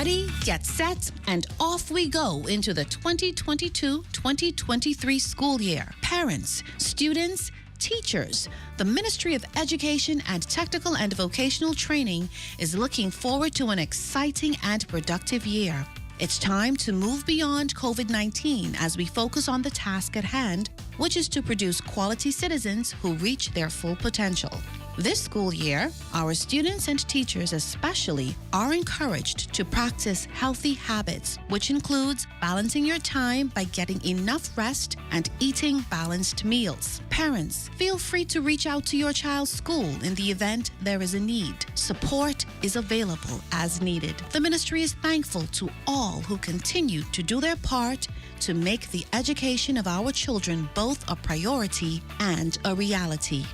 Ready, get set, and off we go into the 2022-2023 school year. Parents, students, teachers, the Ministry of Education and Technical and Vocational Training is looking forward to an exciting and productive year. It's time to move beyond COVID-19 as we focus on the task at hand, which is to produce quality citizens who reach their full potential. This school year, our students and teachers especially are encouraged to practice healthy habits, which includes balancing your time by getting enough rest and eating balanced meals. Parents, feel free to reach out to your child's school in the event there is a need. Support is available as needed. The ministry is thankful to all who continue to do their part to make the education of our children both a priority and a reality.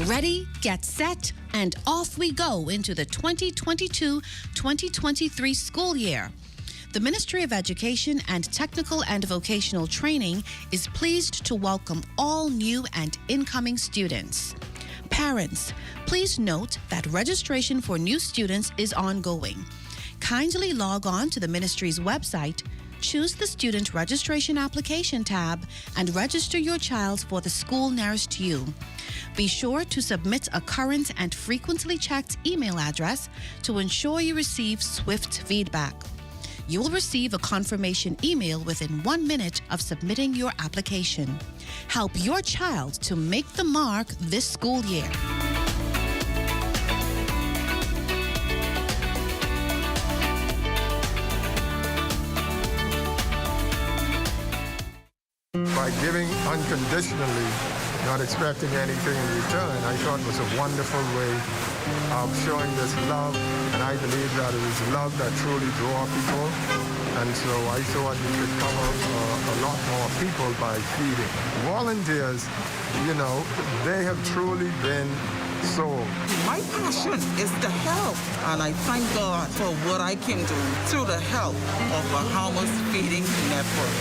Ready, get set, and off we go into the 2022-2023 school year. The Ministry of Education and Technical and Vocational Training is pleased to welcome all new and incoming students. Parents, please note that registration for new students is ongoing. Kindly log on to the ministry's website, choose the Student Registration Application tab, and register your child for the school nearest to you. Be sure to submit a current and frequently checked email address to ensure you receive swift feedback. You will receive a confirmation email within 1 minute of submitting your application. Help your child to make the mark this school year. By giving unconditionally, not expecting anything in return, I thought was a wonderful way of showing this love, and I believe that it is love that truly draws people, and so I thought we could cover a lot more people by feeding. Volunteers, they have truly been sold. My passion is to help, and I thank God for what I can do through the help of Bahamas Feeding Network.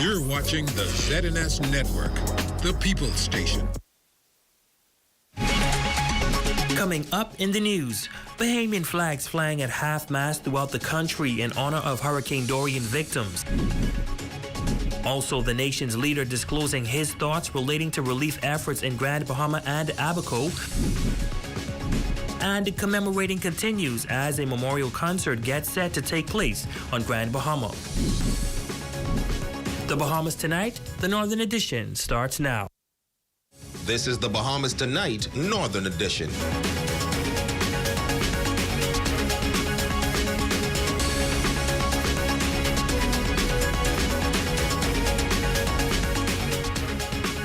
You're watching the ZNS Network, the People's Station. Coming up in the news, Bahamian flags flying at half-mast throughout the country in honor of Hurricane Dorian victims. Also, the nation's leader disclosing his thoughts relating to relief efforts in Grand Bahama and Abaco. And commemorating continues as a memorial concert gets set to take place on Grand Bahama. The Bahamas Tonight, the Northern Edition, starts now. This is the Bahamas Tonight, Northern Edition.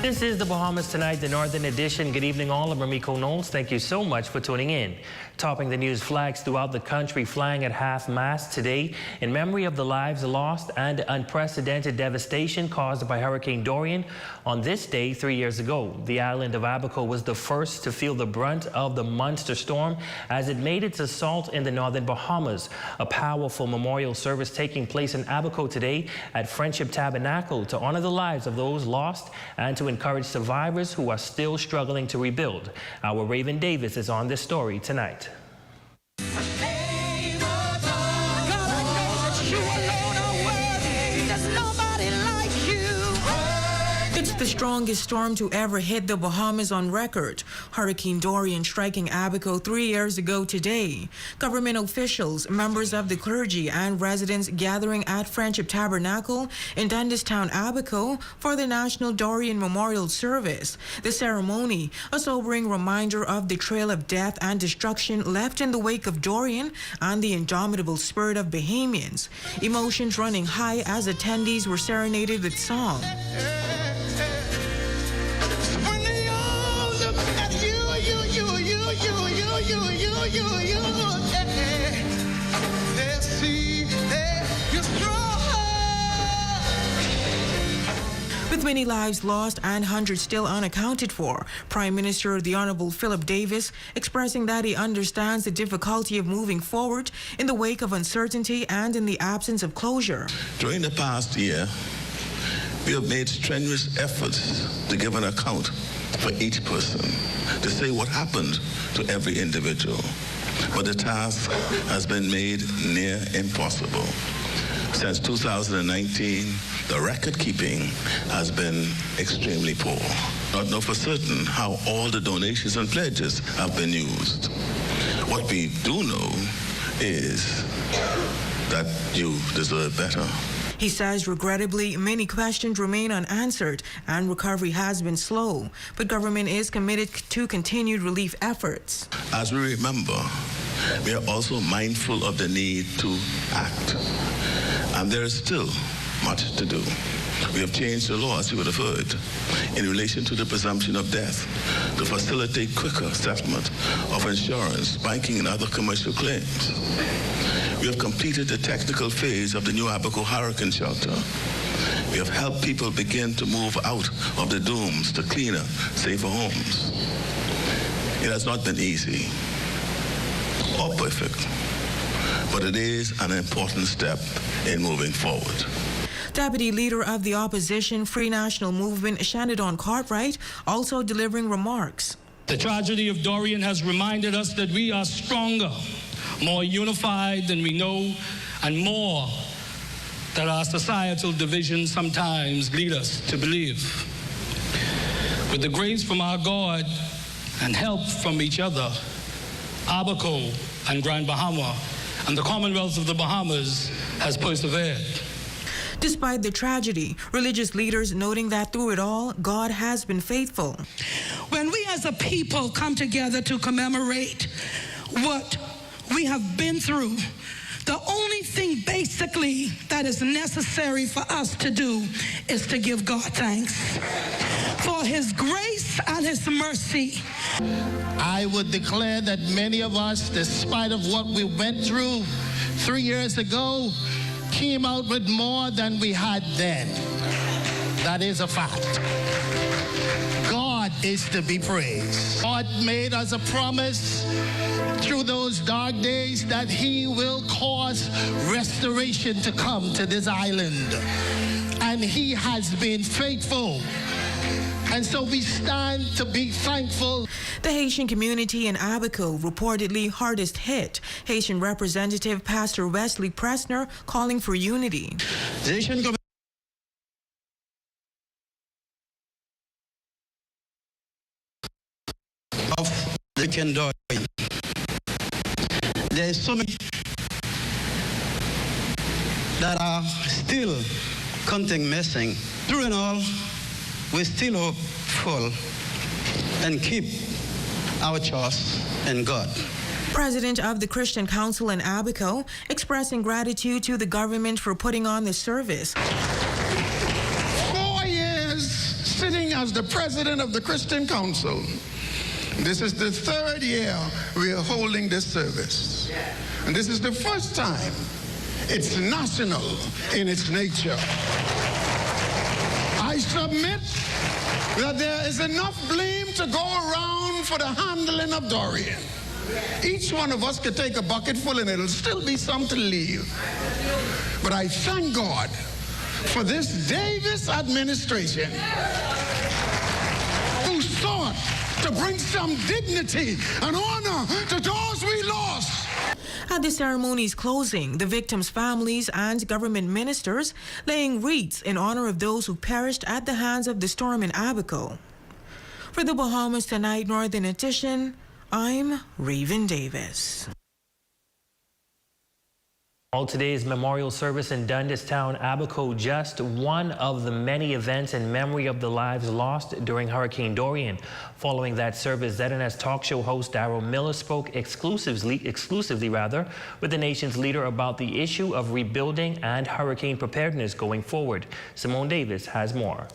This is the Bahamas Tonight, the Northern Edition. Good evening all. I'm Ramiko Knowles. Thank you so much for tuning in. Topping the news, flags throughout the country flying at half-mast today in memory of the lives lost and unprecedented devastation caused by Hurricane Dorian. On this day 3 years ago, the island of Abaco was the first to feel the brunt of the monster storm as it made its assault in the northern Bahamas. A powerful memorial service taking place in Abaco today at Friendship Tabernacle to honor the lives of those lost and to encourage survivors who are still struggling to rebuild. Our Raven Davis is on this story tonight. It's the strongest storm to ever hit the Bahamas on record. Hurricane Dorian striking Abaco 3 years ago today. Government officials, members of the clergy, and residents gathering at Friendship Tabernacle in Dundastown, Abaco for the National Dorian Memorial Service. The ceremony, a sobering reminder of the trail of death and destruction left in the wake of Dorian and the indomitable spirit of Bahamians. Emotions running high as attendees were serenaded with song. 20 lives lost and hundreds still unaccounted for. Prime Minister the Honorable Philip Davis expressing that he understands the difficulty of moving forward in the wake of uncertainty and in the absence of closure. During the past year, we have made strenuous efforts to give an account for each person, to say what happened to every individual. But the task has been made near impossible. Since 2019, the record keeping has been extremely poor. Not know for certain how all the donations and pledges have been used. What we do know is that you deserve better. He says, regrettably, many questions remain unanswered and recovery has been slow, but government is committed to continued relief efforts. As we remember, we are also mindful of the need to act, and there is still much to do. We have changed the law, as you would have heard, in relation to the presumption of death to facilitate quicker settlement of insurance, banking, and other commercial claims. We have completed the technical phase of the new Abaco hurricane shelter. We have helped people begin to move out of the dooms to cleaner, safer homes. It has not been easy or perfect, but it is an important step in moving forward. Deputy Leader of the Opposition Free National Movement, Shanadon Cartwright, also delivering remarks. The tragedy of Dorian has reminded us that we are stronger, more unified than we know, and more that our societal divisions sometimes lead us to believe. With the grace from our God and help from each other, Abaco and Grand Bahama and the Commonwealth of the Bahamas has persevered. Despite the tragedy, religious leaders noting that through it all, God has been faithful. When we as a people come together to commemorate what we have been through, the only thing basically that is necessary for us to do is to give God thanks for his grace and his mercy. I would declare that many of us, despite of what we went through 3 years ago, came out with more than we had then. That is a fact. God is to be praised. God made us a promise through those dark days that he will cause restoration to come to this island. And he has been faithful. And so we stand to be thankful. The Haitian community in Abaco reportedly hardest hit. Haitian Representative Pastor Wesley Pressner calling for unity. The Haitian of the Dorian. There is so many that are still counting missing. Through it all, we still hopeful and keep our trust in God. President of the Christian Council in Abaco expressing gratitude to the government for putting on the service. 4 years sitting as the president of the Christian Council. This is the 3rd year we are holding this service. And this is the first time it's national in its nature. I submit that there is enough blame to go around for the handling of Dorian. Each one of us could take a bucket full and it'll still be some to leave. But I thank God for this Davis administration who sought to bring some dignity and honor to those we lost. At the ceremony's closing, the victims' families and government ministers laying wreaths in honor of those who perished at the hands of the storm in Abaco. For the Bahamas Tonight Northern Edition, I'm Raven Davis. All today's memorial service in Dundastown, Abaco, just one of the many events in memory of the lives lost during Hurricane Dorian. Following that service, ZNS talk show host Darryl Miller spoke exclusively with the nation's leader about the issue of rebuilding and hurricane preparedness going forward. Simone Davis has more.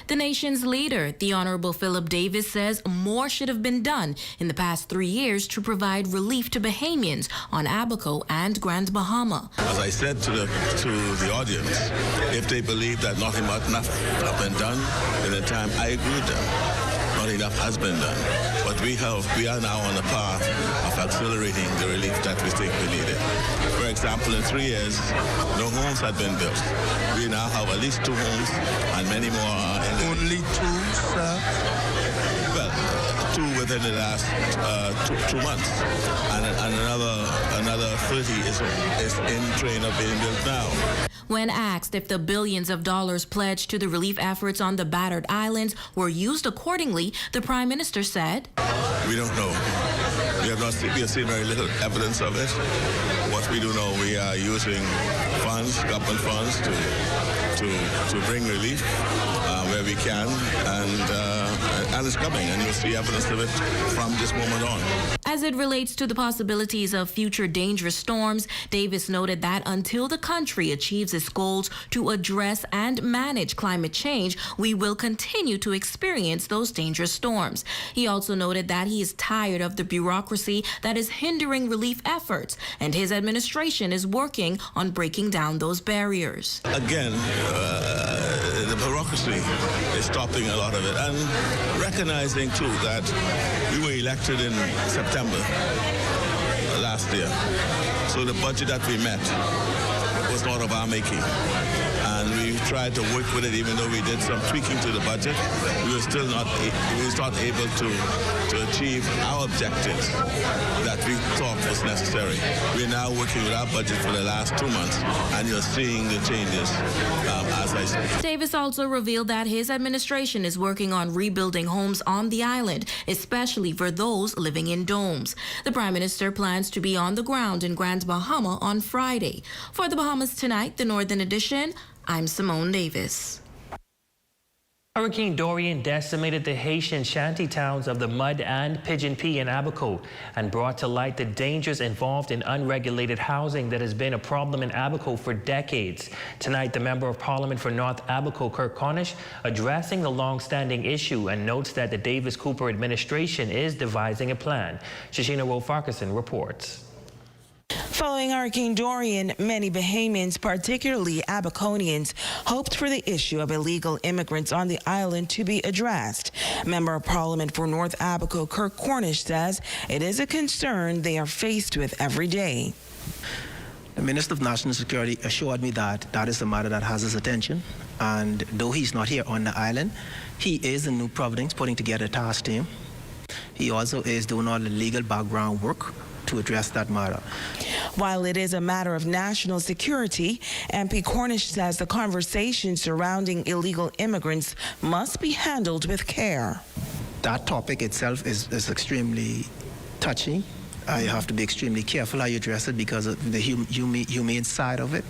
The nation's leader, the Honorable Philip Davis, says more should have been done in the past 3 years to provide relief to Bahamians on Abaco and Grand Bahama. As I said to the audience, if they believe that not enough has been done in the time, I agree with them. Not enough has been done. But we are now on the path of accelerating the relief that we think we needed. For example, in 3 years, no homes had been built. We now have at least 2 homes and many more are in the... Only 2, sir? Well, 2 within the last 2 months. And another 30 is in train of being built now. When asked if the billions of dollars pledged to the relief efforts on the battered islands were used accordingly, the Prime Minister said, "We don't know. We have seen very little evidence of it. What we do know, we are using funds, government funds, to bring relief where we can, and it's coming, and you'll see evidence of it from this moment on." As it relates to the possibilities of future dangerous storms, Davis noted that until the country achieves its goals to address and manage climate change, we will continue to experience those dangerous storms. He also noted that he is tired of the bureaucracy that is hindering relief efforts, and his administration is working on breaking down those barriers. Again, the bureaucracy is stopping a lot of it, and recognizing too that we were elected in September last year, so the budget that we met was not of our making, and we tried to work with it. Even though we did some tweaking to the budget, we were not able to achieve our objectives that we thought was necessary. We're now working with our budget for the last 2 months, and you're seeing the changes as I say. Davis also revealed that his administration is working on rebuilding homes on the island, especially for those living in domes. The Prime Minister plans to be on the ground in Grand Bahama on Friday. For the Bahamas Tonight, the Northern Edition, I'm Simone Davis. Hurricane Dorian decimated the Haitian shanty towns of the Mud and Pigeon Pea in Abaco and brought to light the dangers involved in unregulated housing that has been a problem in Abaco for decades. Tonight, the Member of Parliament for North Abaco, Kirk Cornish, addressing the long-standing issue and notes that the Davis-Cooper administration is devising a plan. Shashina Rowe-Farquharson reports. Following Hurricane Dorian, many Bahamians, particularly Abaconians, hoped for the issue of illegal immigrants on the island to be addressed. Member of Parliament for North Abaco, Kirk Cornish, says it is a concern they are faced with every day. The Minister of National Security assured me that that is a matter that has his attention, and though he's not here on the island, he is in New Providence putting together a task team. He also is doing all the legal background work to address that matter. While it is a matter of national security, MP Cornish says the conversation surrounding illegal immigrants must be handled with care. That topic itself is extremely touchy. You have to be extremely careful how you address it because of the humane side of it.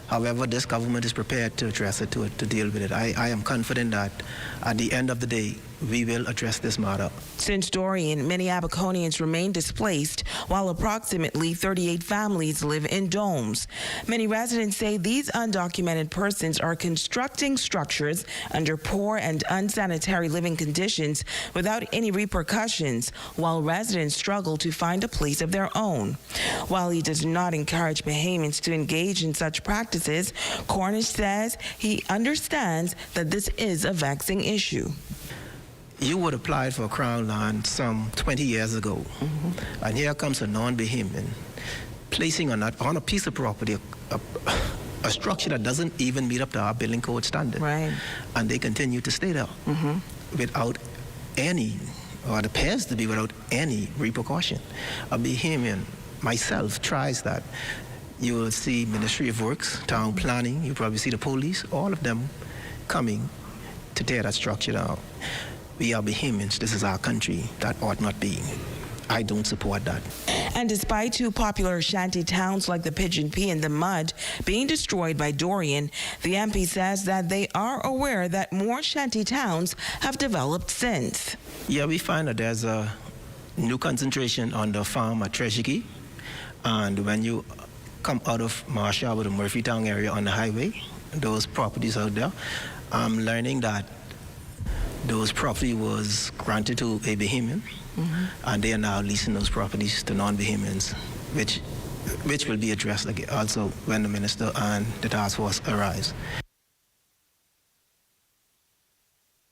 However, this government is prepared to address it, to deal with it. I am confident that at the end of the day, we will address this matter. Since Dorian, many Abaconians remain displaced, while approximately 38 families live in domes. Many residents say these undocumented persons are constructing structures under poor and unsanitary living conditions without any repercussions, while residents struggle to find a place of their own. While he does not encourage Bahamians to engage in such practices, Cornish says he understands that this is a vexing issue. You would apply for a crown land some 20 years ago, and here comes a non-Bahamian placing on a piece of property a structure that doesn't even meet up to our building code standard. Right. And they continue to stay there without any, or it appears to be without any repercussion. A Bahamian, myself, tries that. You will see Ministry of Works, Town Planning, you probably see the police, all of them coming to tear that structure down. We are Bahamians. This is our country. That ought not be. I don't support that. And despite two popular shanty towns like the Pigeon Pea and the Mud being destroyed by Dorian, the MP says that they are aware that more shanty towns have developed since. Yeah, we find that there's a new concentration on the farm at Treasury, and when you come out of Marshall or the Murphytown area on the highway, those properties out there, I'm learning that those property was granted to a Bahamian, and they are now leasing those properties to non-Bahamians, which will be addressed also when the minister and the task force arrives.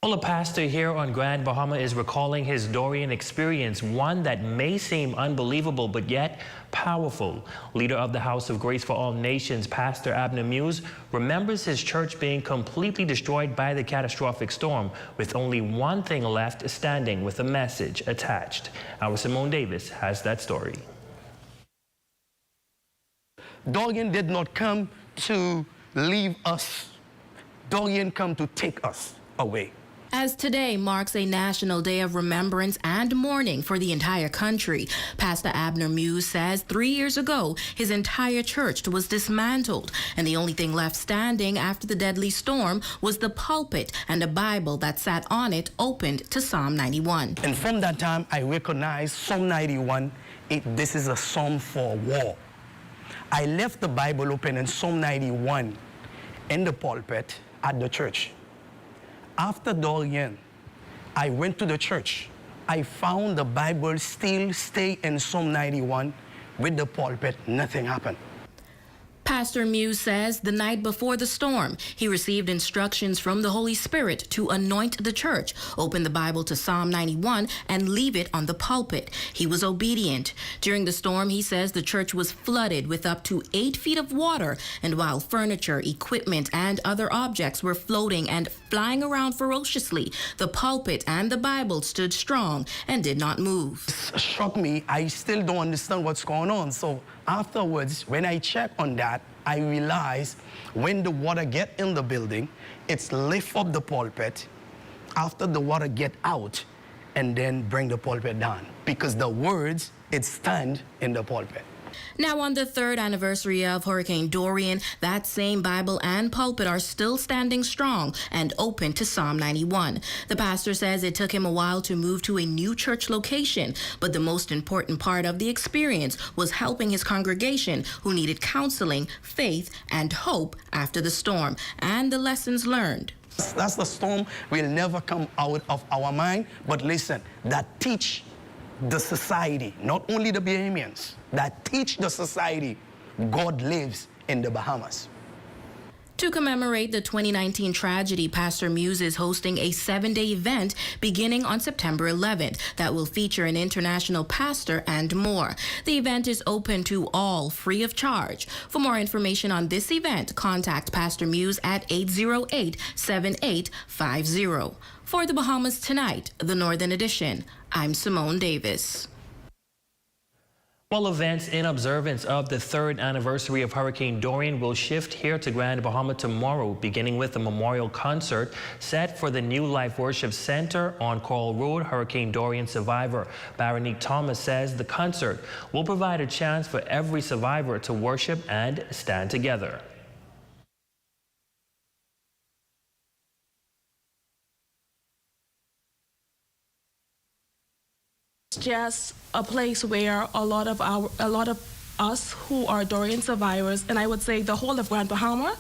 Well, a pastor here on Grand Bahama is recalling his Dorian experience, one that may seem unbelievable but yet powerful. Leader of the House of Grace for All Nations, Pastor Abner Muse, remembers his church being completely destroyed by the catastrophic storm, with only one thing left standing with a message attached. Our Simone Davis has that story. Dorian did not come to leave us. Dorian come to take us away. As today marks a national day of remembrance and mourning for the entire country, Pastor Abner Muse says 3 years ago, his entire church was dismantled, and the only thing left standing after the deadly storm was the pulpit and a Bible that sat on it opened to Psalm 91. And from that time, I recognized Psalm 91, this is a psalm for war. I left the Bible open in Psalm 91 in the pulpit at the church. After Dorian, I went to the church. I found the Bible still stay in Psalm 91 with the pulpit. Nothing happened. Pastor Muse says the night before the storm, he received instructions from the Holy Spirit to anoint the church, open the Bible to Psalm 91, and leave it on the pulpit. He was obedient. During the storm, he says the church was flooded with up to 8 feet of water, and while furniture, equipment, and other objects were floating and flying around ferociously, the pulpit and the Bible stood strong and did not move. It struck me. I still don't understand what's going on. So afterwards, when I check on that, I realize when the water get in the building, it's lift up the pulpit after the water get out and then bring the pulpit down, because the words, it stand in the pulpit. Now, on the 3rd anniversary of Hurricane Dorian, that same Bible and pulpit are still standing strong and open to Psalm 91. The pastor says it took him a while to move to a new church location, but the most important part of the experience was helping his congregation who needed counseling, faith, and hope after the storm, and the lessons learned. That's the storm will never come out of our mind, but listen, that teach the society, not only the Bahamians, that teach the society God lives in the Bahamas. To commemorate the 2019 tragedy, Pastor Muse is hosting a 7-day event beginning on September 11th that will feature an international pastor and more. The event is open to all, free of charge. For more information on this event, contact Pastor Muse at 808-7850. For the Bahamas Tonight, the Northern Edition, I'm Simone Davis. Well, events in observance of the 3rd anniversary of Hurricane Dorian will shift here to Grand Bahama tomorrow, beginning with a memorial concert set for the New Life Worship Center on Coral Road Hurricane Dorian survivor. Baronique Thomas says the concert will provide a chance for every survivor to worship and stand together. Just a place where a lot of us who are Dorian survivors, and I would say the whole of Grand Bahama,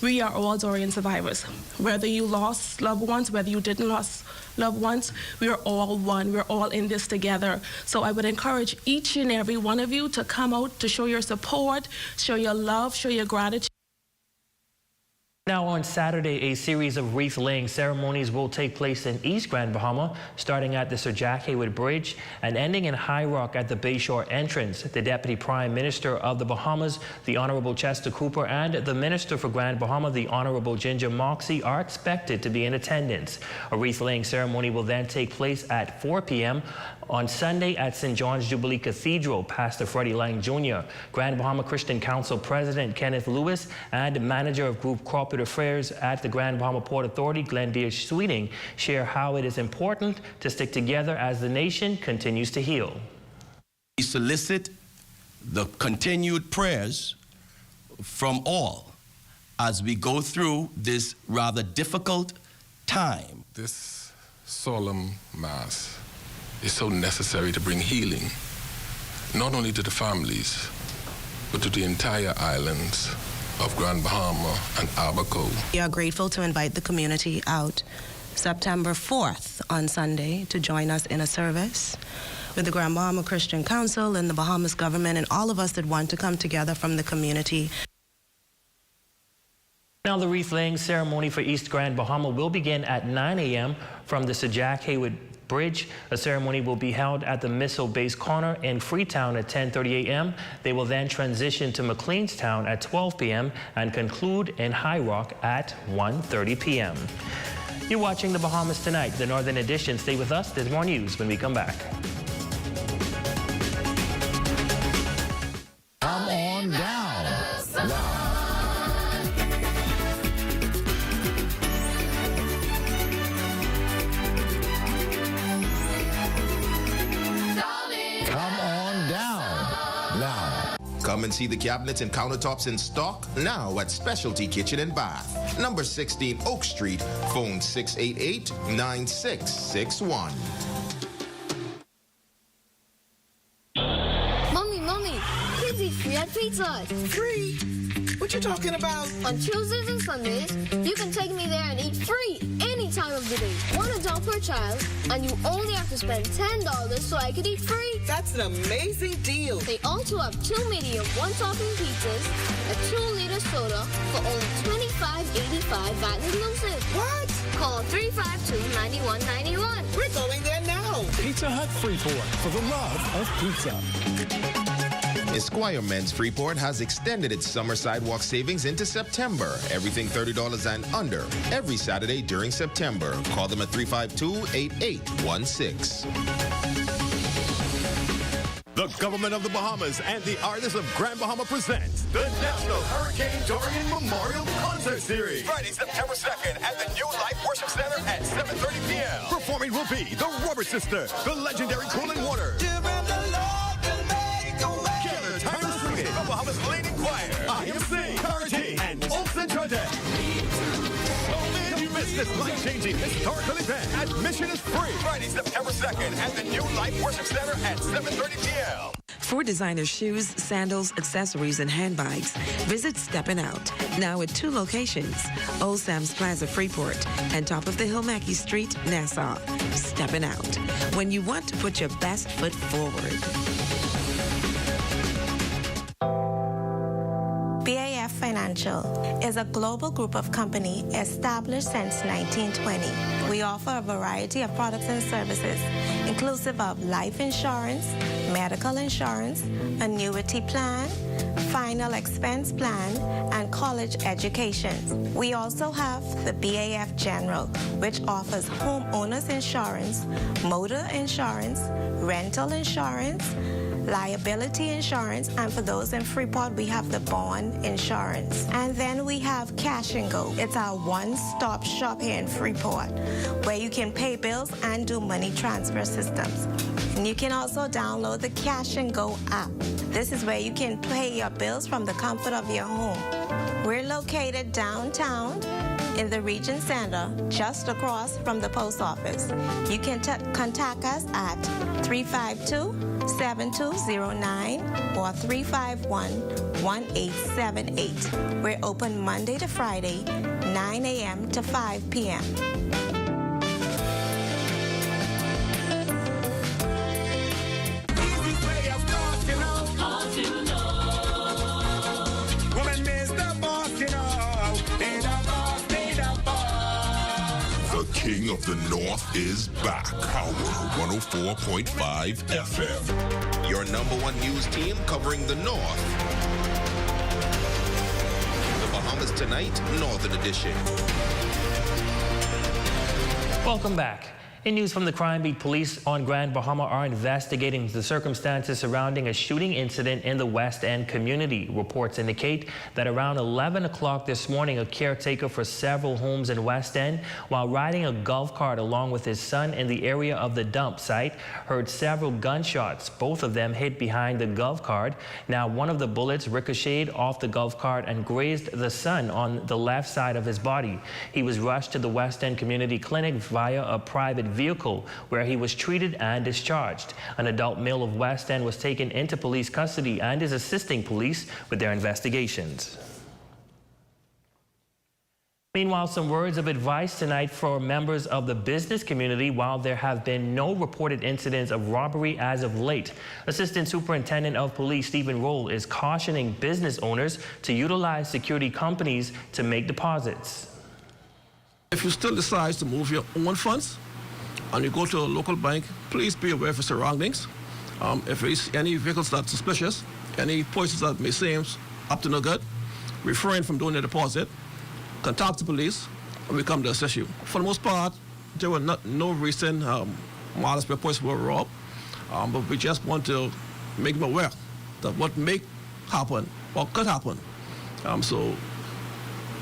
we are all Dorian survivors. Whether you lost loved ones, whether you didn't lose loved ones, we are all one. We're all in this together. So I would encourage each and every one of you to come out to show your support, show your love, show your gratitude. Now on Saturday, a series of wreath-laying ceremonies will take place in East Grand Bahama, starting at the Sir Jack Hayward Bridge and ending in High Rock at the Bayshore entrance. The Deputy Prime Minister of the Bahamas, the Honorable Chester Cooper, and the Minister for Grand Bahama, the Honorable Ginger Moxie, are expected to be in attendance. A wreath-laying ceremony will then take place at 4 p.m. on Sunday at St. John's Jubilee Cathedral. Pastor Freddie Lang Jr., Grand Bahama Christian Council President Kenneth Lewis, and Manager of Group Corporate Affairs at the Grand Bahama Port Authority, Glenn Sweeting, share how it is important to stick together as the nation continues to heal. We solicit the continued prayers from all as we go through this rather difficult time. This solemn Mass is so necessary to bring healing, not only to the families, but to the entire islands of Grand Bahama and Abaco. We are grateful to invite the community out September 4th on Sunday to join us in a service with the Grand Bahama Christian Council and the Bahamas government and all of us that want to come together from the community. Now, the wreath-laying ceremony for East Grand Bahama will begin at 9 a.m. from the Sir Jack Haywood Bridge. A ceremony will be held at the Missile Base Corner in Freetown at 10:30 a.m. They will then transition to McLeanstown at 12 p.m. and conclude in High Rock at 1:30 p.m. You're watching The Bahamas Tonight, the Northern Edition. Stay with us. There's more news when we come back. Come on down. Come and see the cabinets and countertops in stock now at Specialty Kitchen and Bath, number 16 Oak Street, phone 688-9661. Mommy, kids eat free at Pizza Hut. Free? What you talking about? On Tuesdays and Sundays, you can take me there and eat free any time of the day. $1 per child, and you only have to spend $10 so I could eat free. That's an amazing deal. They also have 2 medium, 1-topping pizzas, a 2-liter soda for only $25.85 VAT inclusive. What? Call 352-9191. We're going there now. Pizza Hut Freeport, for the love of pizza. Esquire Men's Freeport has extended its summer sidewalk savings into September. Everything $30 and under, every Saturday during September. Call them at 352-8816. The government of the Bahamas and the artists of Grand Bahama presents the National Hurricane Dorian Memorial Concert Series. Friday, September 2nd at the New Life Worship Center at 7:30 p.m. Performing will be the Robert Sister, the legendary Cooling Water, the Bahamas Leading Choir, IMC, Carty, and Olsen Trodet. Don't you miss this life-changing historical event. Admission is free. Friday, September 2nd at the New Life Worship Center at 7:30 p.m. For designer shoes, sandals, accessories, and handbags, visit Steppin' Out. Now at 2 locations, Old Sam's Plaza, Freeport, and Top of the Hill, Mackey Street, Nassau. Steppin' Out. When you want to put your best foot forward. BAF Financial is a global group of companies established since 1920. We offer a variety of products and services, inclusive of life insurance, medical insurance, annuity plan, final expense plan, and college education. We also have the BAF General, which offers homeowners insurance, motor insurance, rental insurance, liability insurance, and for those in Freeport, we have the bond insurance. And then we have Cash and Go. It's our one-stop shop here in Freeport, where you can pay bills and do money transfer systems. And you can also download the Cash and Go app. This is where you can pay your bills from the comfort of your home. We're located downtown in the Region Center, just across from the post office. You can contact us at 352-7209 or 351-1878. We're open Monday to Friday, 9 a.m. to 5 p.m. King of the North is back. Power 104.5 FM. Your #1 news team covering the North. The Bahamas Tonight, Northern Edition. Welcome back. In news from the Crime Beat, police on Grand Bahama are investigating the circumstances surrounding a shooting incident in the West End community. Reports indicate that around 11 o'clock this morning, a caretaker for several homes in West End, while riding a golf cart along with his son in the area of the dump site, heard several gunshots. Both of them hit behind the golf cart. Now, one of the bullets ricocheted off the golf cart and grazed the son on the left side of his body. He was rushed to the West End Community Clinic via a private vehicle, where he was treated and discharged. An adult male of West End was taken into police custody and is assisting police with their investigations. Meanwhile, some words of advice tonight for members of the business community. While there have been no reported incidents of robbery as of late, Assistant Superintendent of Police Stephen Roll is cautioning business owners to utilize security companies to make deposits. If you still decide to move your own funds and you go to a local bank, please be aware of your surroundings. If you see any vehicles that's suspicious, any places that may seem up to no good, refrain from doing a deposit. Contact the police, and we come to assist you. For the most part, there were no recent models where places were robbed, but we just want to make them aware that what may happen or could happen. So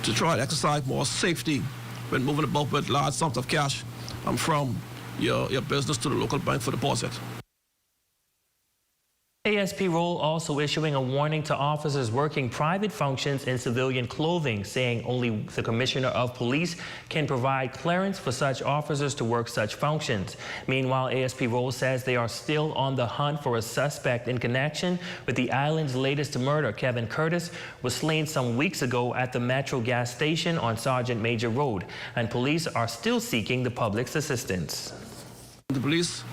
to try to exercise more safety when moving about with large sums of cash from your business to the local bank for deposit. ASP Roll also issuing a warning to officers working private functions in civilian clothing, saying only the Commissioner of Police can provide clearance for such officers to work such functions. Meanwhile, ASP Roll says they are still on the hunt for a suspect in connection with the island's latest murder. Kevin Curtis was slain some weeks ago at the Metro gas station on Sergeant Major Road, and police are still seeking the public's assistance. The police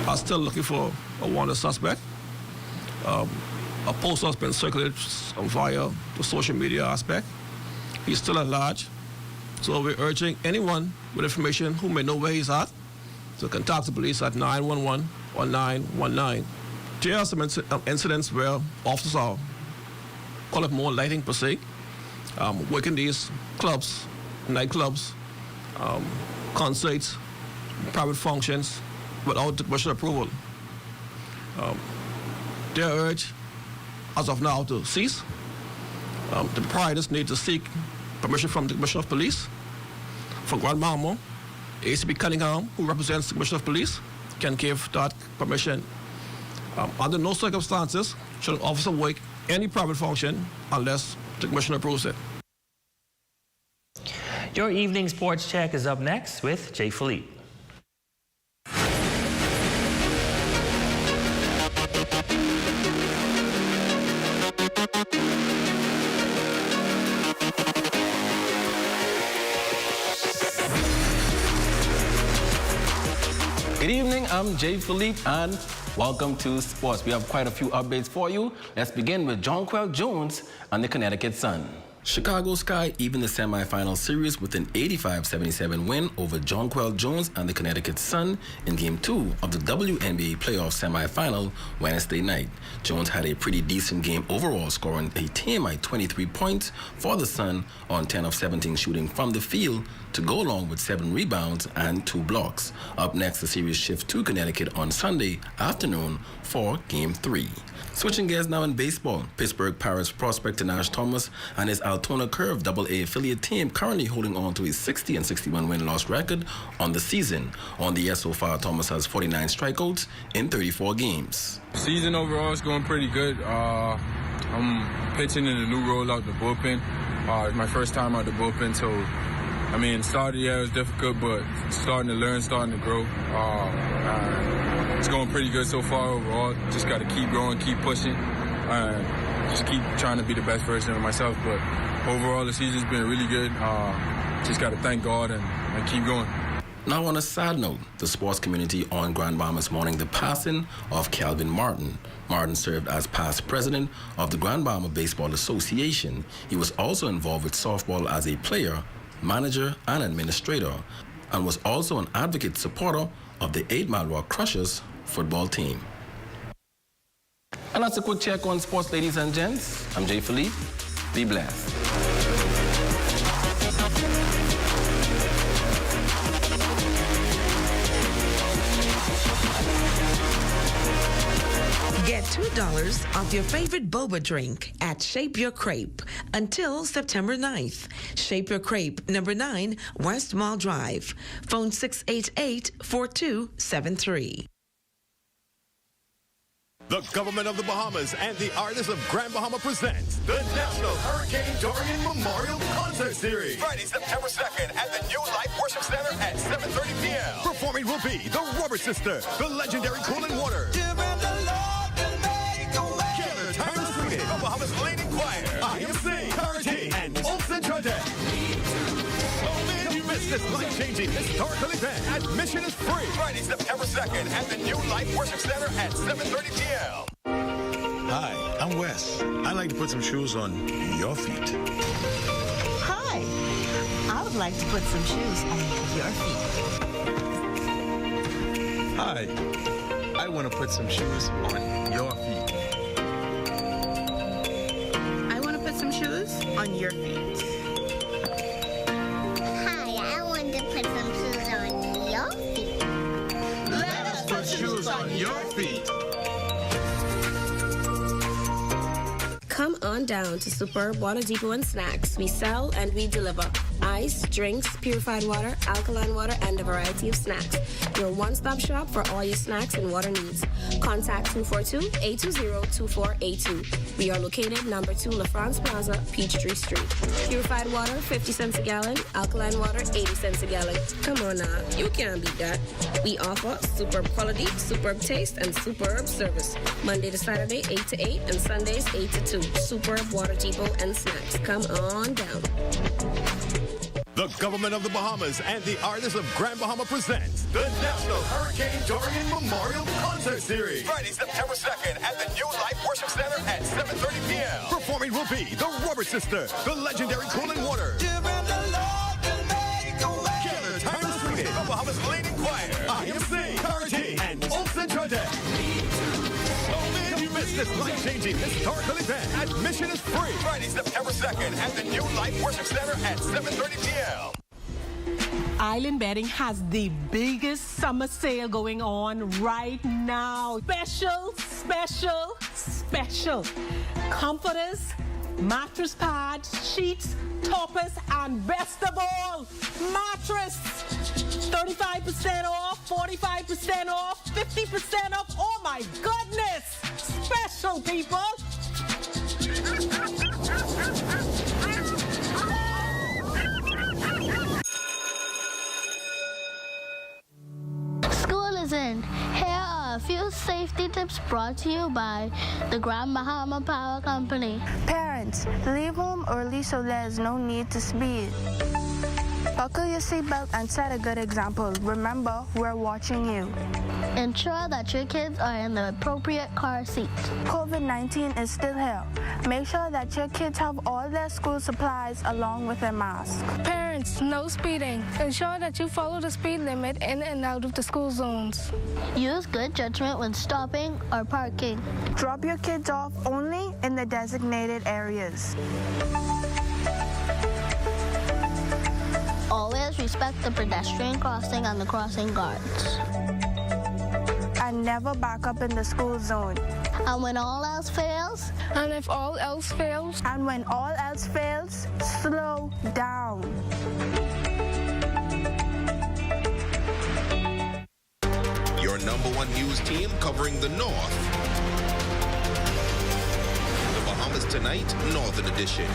are still looking for a wanted suspect. A poster has been circulated via the social media aspect. He's still at large. So we're urging anyone with information who may know where he's at to contact the police at 911 or 919. There are some incidents where officers are, call it more lighting per se, working these clubs, nightclubs, concerts, private functions, without the Commissioner approval. They are urged, as of now, to cease. The proprietors need to seek permission from the Commissioner of Police. For Grand Mama, ACP Cunningham, who represents the Commissioner of Police, can give that permission. Under no circumstances should an officer work any private function unless the Commissioner approves it. Your evening sports check is up next with Jay Philippe. Good evening, I'm Jay Philippe, and welcome to Sports. We have quite a few updates for you. Let's begin with Jonquel Jones and the Connecticut Sun. Chicago Sky evened the semifinal series with an 85-77 win over Jonquel Jones and the Connecticut Sun in Game 2 of the WNBA playoff semifinal Wednesday night. Jones had a pretty decent game overall, scoring a team-high 23 points for the Sun on 10 of 17 shooting from the field to go along with 7 rebounds and 2 blocks. Up next, the series shifts to Connecticut on Sunday afternoon for Game 3. Switching gears now in baseball, Pittsburgh Pirates prospect Tanash Thomas and his Altona Curve AA affiliate team currently holding on to a 60-61 win-loss record on the season. On the year so far, Thomas has 49 strikeouts in 34 games. Season overall is going pretty good. I'm pitching in a new role out the bullpen. It's my first time out the bullpen, so I mean, start of the year was difficult, but starting to learn, starting to grow. It's going pretty good so far overall. Just got to keep growing, keep pushing, just keep trying to be the best version of myself. But overall, the season's been really good. Just got to thank God and keep going. Now, on a sad note, the sports community on Grand Bahama is mourning the passing of Calvin Martin. Martin served as past president of the Grand Bahama Baseball Association. He was also involved with softball as a player, manager, and administrator, and was also an advocate supporter of the 8 Mile Rock Crushers football team. And that's a quick check on sports, ladies and gents. I'm Jay Philippe. Be blessed. Get $2 off your favorite boba drink at Shape Your Crepe until September 9th. Shape Your Crepe, number 9, West Mall Drive. Phone 688-4273. The government of the Bahamas and the artists of Grand Bahama presents the National Hurricane Dorian Memorial Concert Series. Friday, September 2nd at the New Life Worship Center at 7:30 p.m. Performing will be the Rubber Sister, the legendary Cooling Waters, Killer Times Sweeney, the Bahamas Leading Choir, IMC, Karate, and Olsen Trade. this life-changing historical event. Admission is free. Friday, September 2nd at the New Life Worship Center at 7:30 p.m. Hi, I'm Wes. I'd like to put some shoes on your feet. Hi, I would like to put some shoes on your feet. Hi, I want to put some shoes on your feet. I want to put some shoes on your feet. Hi, I want to put some shoes on your feet. Let us put shoes on your feet. Come on down to Superb Water Depot and Snacks. We sell and we deliver ice, drinks, purified water, alkaline water, and a variety of snacks. Your one-stop shop for all your snacks and water needs. Contact 242-820-2482. We are located number 2 La France Plaza, Peachtree Street. Purified water, 50 cents a gallon. Alkaline water, 80 cents a gallon. Come on now, you can't beat that. We offer superb quality, superb taste, and superb service. Monday to Saturday, 8 to 8, and Sundays, 8 to 2. Superb Water Depot and Snacks. Come on down. The government of the Bahamas and the artists of Grand Bahama presents the National Hurricane Dorian Memorial Concert Series. Friday, September 2nd at the New Life Worship Center at 7:30 p.m. Performing will be the Robert Sisters, the legendary Cool and Water, Killer Timeless Swinging, the Bahamas Leading Choir, IMC, Cardi, and Olsen Chardet. Don't you miss this life-changing historical event. Admission is free. Friday, September 2nd at the New Life Worship Center at 7:30 p.m. Island Bedding has the biggest summer sale going on right now. Special. Comforters, mattress pads, sheets, toppers, and best of all, mattress. 35% off, 45% off, 50% off. Oh my goodness! Special, people! School is in. Here are a few safety tips brought to you by the Grand Bahama Power Company. Parents, leave home early so there is no need to speed. Buckle your seatbelt and set a good example. Remember, we're watching you. Ensure that your kids are in the appropriate car seat. COVID-19 is still here. Make sure that your kids have all their school supplies along with their mask. Parents, no speeding. Ensure that you follow the speed limit in and out of the school zones. Use good judgment when stopping or parking. Drop your kids off only in the designated areas. Always respect the pedestrian crossing and the crossing guards. And never back up in the school zone. And when all else fails? And if all else fails? And when all else fails, slow down. Your #1 news team covering the North. The Bahamas Tonight, Northern Edition.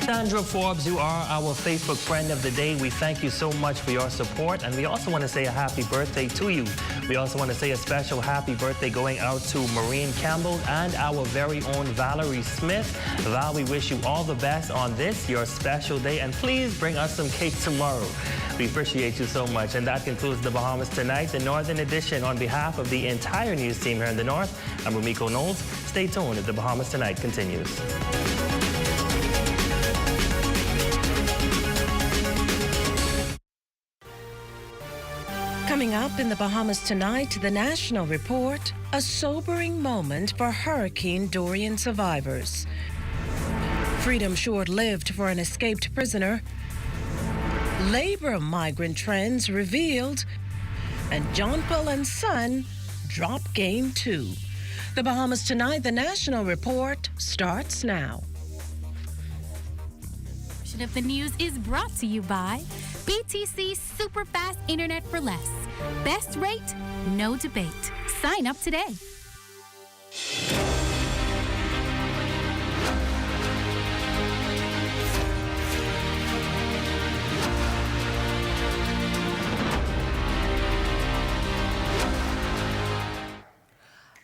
Sandra Forbes, you are our Facebook friend of the day. We thank you so much for your support, and we also want to say a happy birthday to you. We also want to say a special happy birthday going out to Maureen Campbell and our very own Valerie Smith. Val, we wish you all the best on this, your special day, and please bring us some cake tomorrow. We appreciate you so much, and that concludes the Bahamas Tonight, the Northern Edition. On behalf of the entire news team here in the North, I'm Rumiko Knowles. Stay tuned as the Bahamas Tonight continues. Coming up in the Bahamas Tonight, the National Report, a sobering moment for Hurricane Dorian survivors. Freedom short-lived for an escaped prisoner. Labor migrant trends revealed. And John Paul and Son drop game 2. The Bahamas Tonight, the National Report starts now. Of the news is brought to you by BTC Super Fast Internet for Less. Best rate, no debate. Sign up today.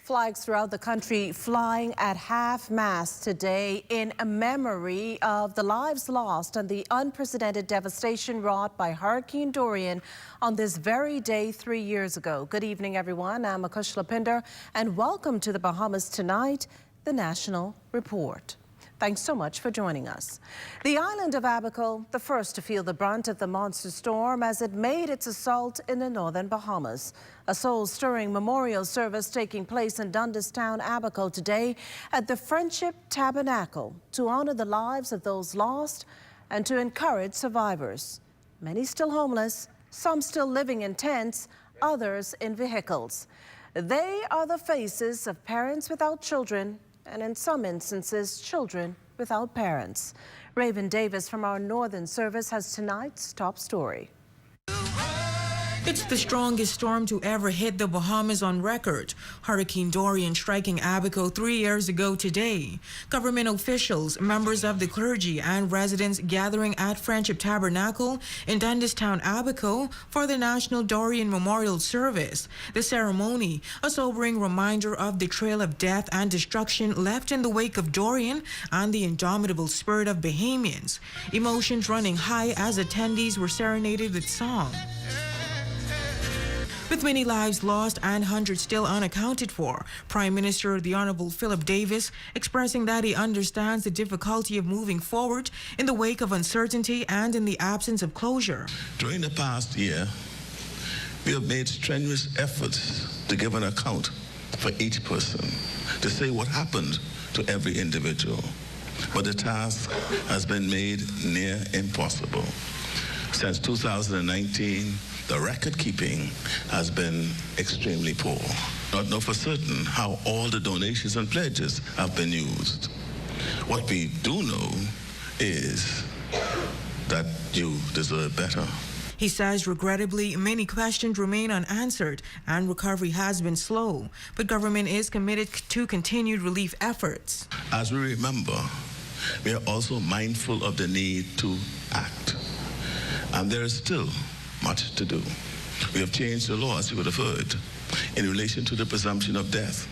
Flags throughout the country flying at half-mast today in memory of the lives lost and the unprecedented devastation wrought by Hurricane Dorian on this very day 3 years ago. Good evening, everyone. I'm Akush Lapinder, and welcome to the Bahamas Tonight, the National Report. Thanks so much for joining us. The island of Abaco, the first to feel the brunt of the monster storm as it made its assault in the northern Bahamas. A soul-stirring memorial service taking place in Dundastown, Abaco today at the Friendship Tabernacle to honor the lives of those lost and to encourage survivors. Many still homeless, some still living in tents, others in vehicles. They are the faces of parents without children, and in some instances, children without parents. Raven Davis from our Northern Service has tonight's top story. It's the strongest storm to ever hit the Bahamas on record. Hurricane Dorian striking Abaco 3 years ago today. Government officials, members of the clergy, and residents gathering at Friendship Tabernacle in Dundastown, Abaco for the National Dorian Memorial Service. The ceremony, a sobering reminder of the trail of death and destruction left in the wake of Dorian and the indomitable spirit of Bahamians. Emotions running high as attendees were serenaded with song. With many lives lost and hundreds still unaccounted for, Prime Minister the Honorable Philip Davis expressing that he understands the difficulty of moving forward in the wake of uncertainty and in the absence of closure. During the past year, we have made strenuous efforts to give an account for each person, to say what happened to every individual. But the task has been made near impossible. Since 2019, the record keeping has been extremely poor. Not know for certain how all the donations and pledges have been used. What we do know is that you deserve better. He says, regrettably, many questions remain unanswered and recovery has been slow, but government is committed to continued relief efforts. As we remember, we are also mindful of the need to act. And there is still much to do. We have changed the law, as you would have heard, in relation to the presumption of death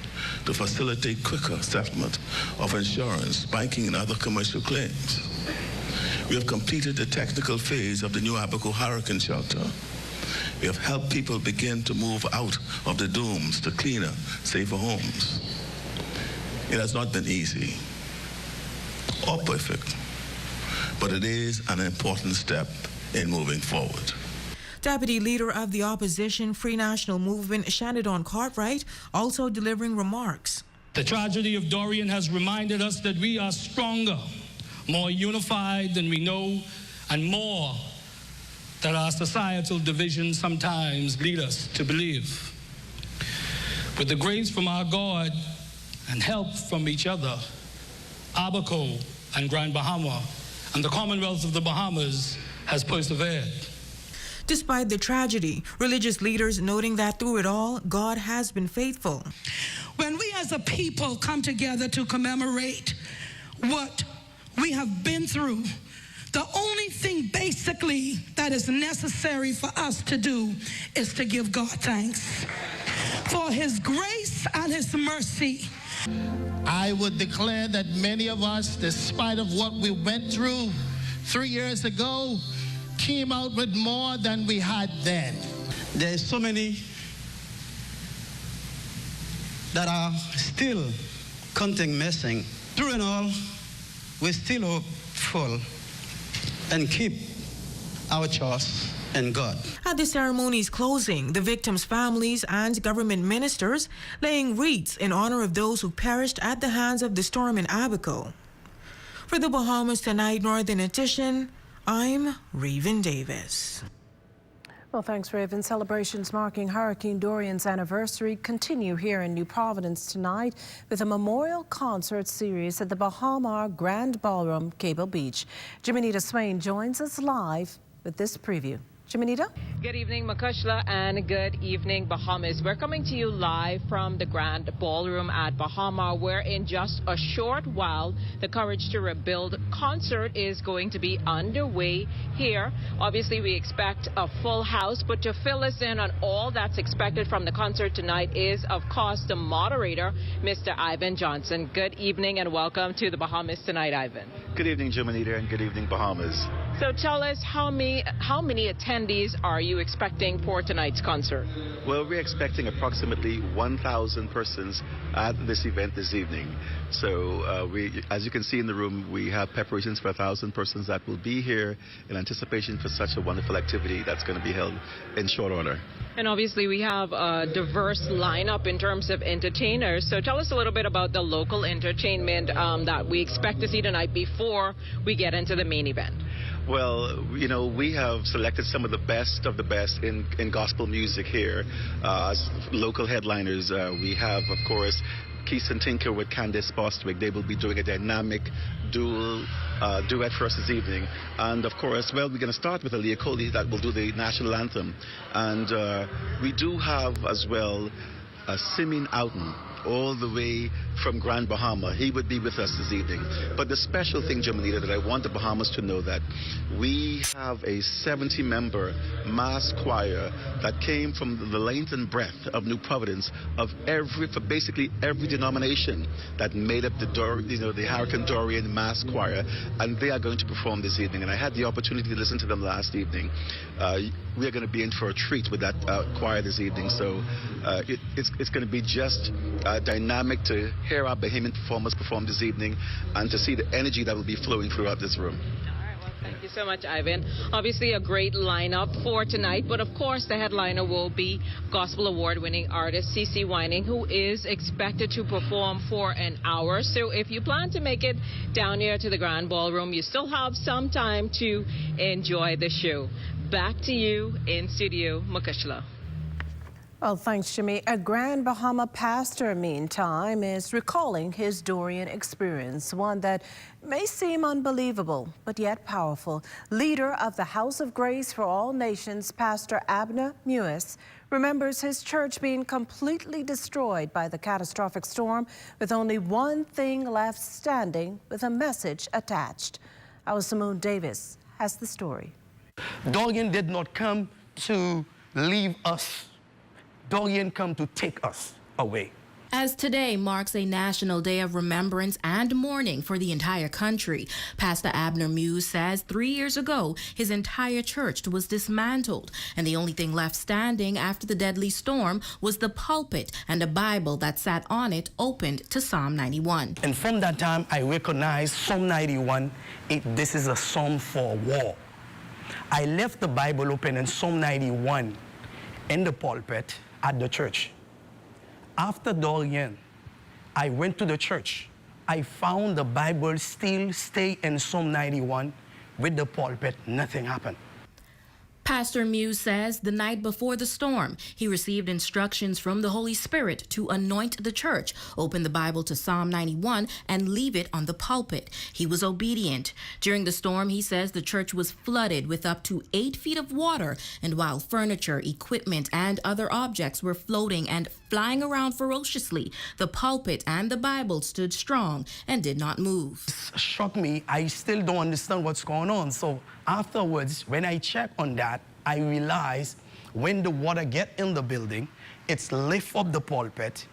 to facilitate quicker settlement of insurance, banking, and other commercial claims. We have completed the technical phase of the new Abaco Hurricane Shelter. We have helped people begin to move out of the dooms to cleaner, safer homes. It has not been easy or perfect, but it is an important step in moving forward. Deputy Leader of the Opposition Free National Movement, Shanadon Cartwright, also delivering remarks. The tragedy of Dorian has reminded us that we are stronger, more unified than we know, and more that our societal divisions sometimes lead us to believe. With the grace from our God and help from each other, Abaco and Grand Bahama and the Commonwealth of the Bahamas has persevered. Despite the tragedy, religious leaders noting that through it all, God has been faithful. When we as a people come together to commemorate what we have been through, the only thing basically that is necessary for us to do is to give God thanks for His grace and His mercy. I would declare that many of us, despite of what we went through 3 years ago, came out with more than we had then. There's so many that are still counting missing. Through it all, we're still hopeful and keep our trust in God. At the ceremony's closing, the victims' families and government ministers laying wreaths in honor of those who perished at the hands of the storm in Abaco. For the Bahamas Tonight Northern Edition, I'm Raven Davis. Well, thanks, Raven. Celebrations marking Hurricane Dorian's anniversary continue here in New Providence tonight with a memorial concert series at the Bahama Grand Ballroom, Cable Beach. Jiminita Swain joins us live with this preview. Jimenita? Good evening, Makushla, and good evening, Bahamas. We're coming to you live from the Grand Ballroom at Bahama, where in just a short while, the Courage to Rebuild concert is going to be underway here. Obviously, we expect a full house, but to fill us in on all that's expected from the concert tonight is, of course, the moderator, Mr. Ivan Johnson. Good evening and welcome to the Bahamas Tonight, Ivan. Good evening, Jimenita, and good evening, Bahamas. So tell us, how many attendees are you expecting for tonight's concert? Well, we're expecting approximately 1,000 persons at this event this evening. So as you can see in the room, we have preparations for 1,000 persons that will be here in anticipation for such a wonderful activity that's going to be held in short order. And obviously we have a diverse lineup in terms of entertainers. So tell us a little bit about the local entertainment that we expect to see tonight before we get into the main event. Well, you know, we have selected some of the best in gospel music here as local headliners. We have, of course, Keeson Tinker with Candace Bostwick. They will be doing a dynamic duet for us this evening. And, of course, well, we're going to start with Aaliyah Coley that will do the national anthem. And we do have, as well, Simeon Outen, all the way from Grand Bahama. He would be with us this evening. But the special thing, Jimenita, that I want the Bahamas to know that we have a 70-member mass choir that came from the length and breadth of New Providence, for basically every denomination that made up the Hurricane Dorian mass choir, and they are going to perform this evening. And I had the opportunity to listen to them last evening. We are going to be in for a treat with that choir this evening. So it's going to be just dynamic to hear our Bahamian performers perform this evening and to see the energy that will be flowing throughout this room. Thank you so much, Ivan. Obviously a great lineup for tonight, but of course the headliner will be Gospel Award-winning artist CeCe Winans, who is expected to perform for an hour. So if you plan to make it down here to the Grand Ballroom, you still have some time to enjoy the show. Back to you in studio, Makushla. Well, thanks, Jimmy. A Grand Bahama pastor, meantime, is recalling his Dorian experience, one that may seem unbelievable, but yet powerful. Leader of the House of Grace for All Nations, Pastor Abner Mewis, remembers his church being completely destroyed by the catastrophic storm, with only one thing left standing with a message attached. Our Simone Davis has the story. Dorian did not come to leave us. Dorian come to take us away. As today marks a national day of remembrance and mourning for the entire country, Pastor Abner Mewis says 3 years ago, his entire church was dismantled, and the only thing left standing after the deadly storm was the pulpit and a Bible that sat on it opened to Psalm 91. And from that time, I recognized Psalm 91, this is a psalm for war. I left the Bible open in Psalm 91 in the pulpit at the church. After Dorian, I went to the church. I found the Bible still stay in Psalm 91 with the pulpit. Nothing happened. Pastor Mewis says the night before the storm, he received instructions from the Holy Spirit to anoint the church, open the Bible to Psalm 91, and leave it on the pulpit. He was obedient. During the storm, he says the church was flooded with up to 8 feet of water, and while furniture, equipment, and other objects were floating and flying around ferociously, the pulpit and the Bible stood strong and did not move. It shocked me. I still don't understand what's going on. So afterwards, when I check on that, I realized when the water get in the building, it's lift up the pulpit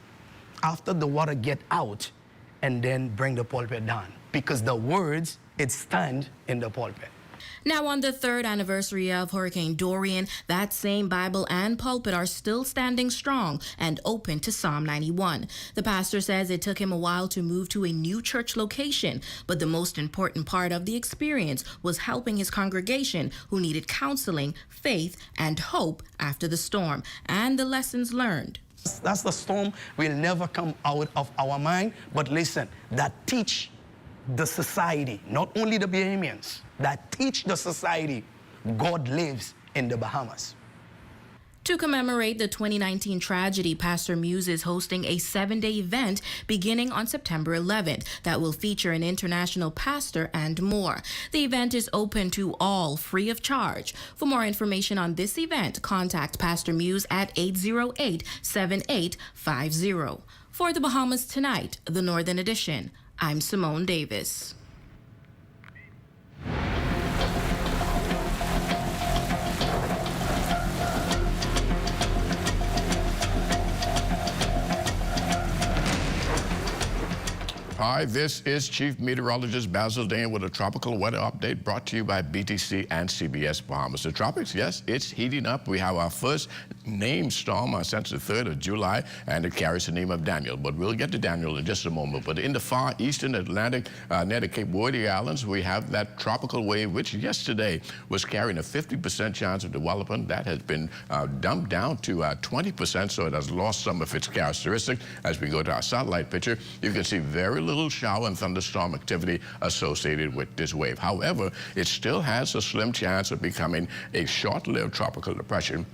after the water get out and then bring the pulpit down, because the words, it stand in the pulpit. Now, on the 3rd anniversary of Hurricane Dorian, that same Bible and pulpit are still standing strong and open to Psalm 91. The pastor says it took him a while to move to a new church location, but the most important part of the experience was helping his congregation who needed counseling, faith, and hope after the storm, and the lessons learned. That's the storm will never come out of our mind, but listen, that teach the society, not only the Bahamians, that teach the society God lives in the Bahamas. To commemorate the 2019 tragedy, Pastor Muse is hosting a 7-day event beginning on September 11th that will feature an international pastor and more. The event is open to all, free of charge. For more information on this event, contact Pastor Muse at 808-7850. For the Bahamas Tonight, the Northern Edition, I'm Simone Davis. Hi, this is Chief Meteorologist Basil Dane with a tropical weather update brought to you by BTC and CBS Bahamas. The tropics, yes, it's heating up. We have our first named storm since the 3rd of July, and it carries the name of Daniel. But we'll get to Daniel in just a moment. But in the far eastern Atlantic, near the Cape Verde Islands, we have that tropical wave, which yesterday was carrying a 50% chance of development. That has been dumped down to 20%, so it has lost some of its characteristics. As we go to our satellite picture, you can see very little shower and thunderstorm activity associated with this wave. However, it still has a slim chance of becoming a short-lived tropical depression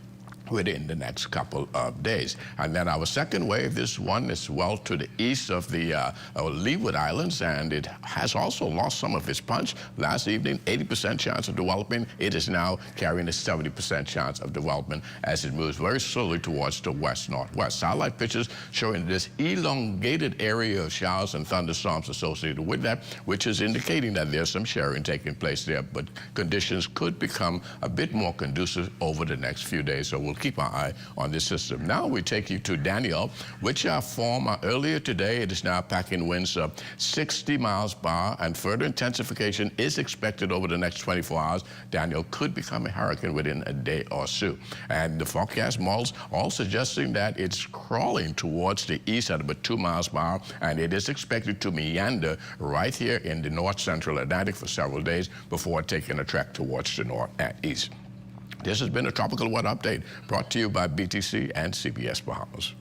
within the next couple of days. And then our second wave, this one is well to the east of the Leeward Islands, and it has also lost some of its punch. Last evening, 80% chance of developing. It is now carrying a 70% chance of development as it moves very slowly towards the west-northwest. Satellite pictures showing this elongated area of showers and thunderstorms associated with that, which is indicating that there's some sharing taking place there, but conditions could become a bit more conducive over the next few days. So we'll keep our eye on this system. Now we take you to Daniel, which formed earlier today. It is now packing winds of 60 miles per hour, and further intensification is expected over the next 24 hours. Daniel could become a hurricane within a day or so. And the forecast models all suggesting that it's crawling towards the east at about 2 miles per hour, and it is expected to meander right here in the north-central Atlantic for several days before taking a trek towards the north and east. This has been a Tropical Weather Update brought to you by BTC and CBS Bahamas.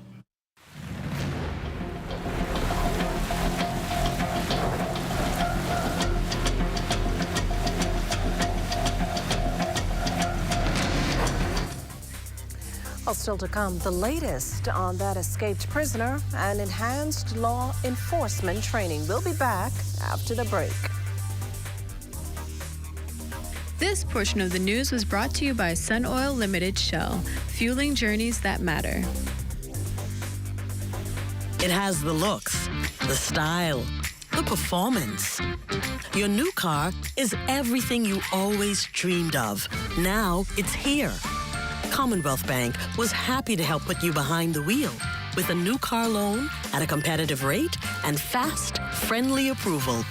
Well, still to come, the latest on that escaped prisoner and enhanced law enforcement training. We'll be back after the break. This portion of the news was brought to you by Sun Oil Limited Shell, fueling journeys that matter. It has the looks, the style, the performance. Your new car is everything you always dreamed of. Now it's here. Commonwealth Bank was happy to help put you behind the wheel with a new car loan at a competitive rate and fast, friendly approval.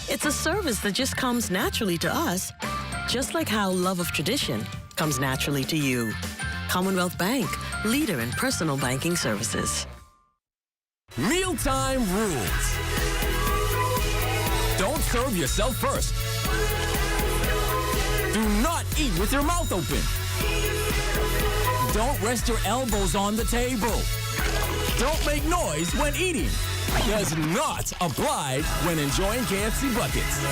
It's a service that just comes naturally to us, just like how love of tradition comes naturally to you. Commonwealth Bank, leader in personal banking services. Mealtime rules. Don't serve yourself first. Do not eat with your mouth open. Don't rest your elbows on the table. Don't make noise when eating. Does not apply when enjoying KFC buckets.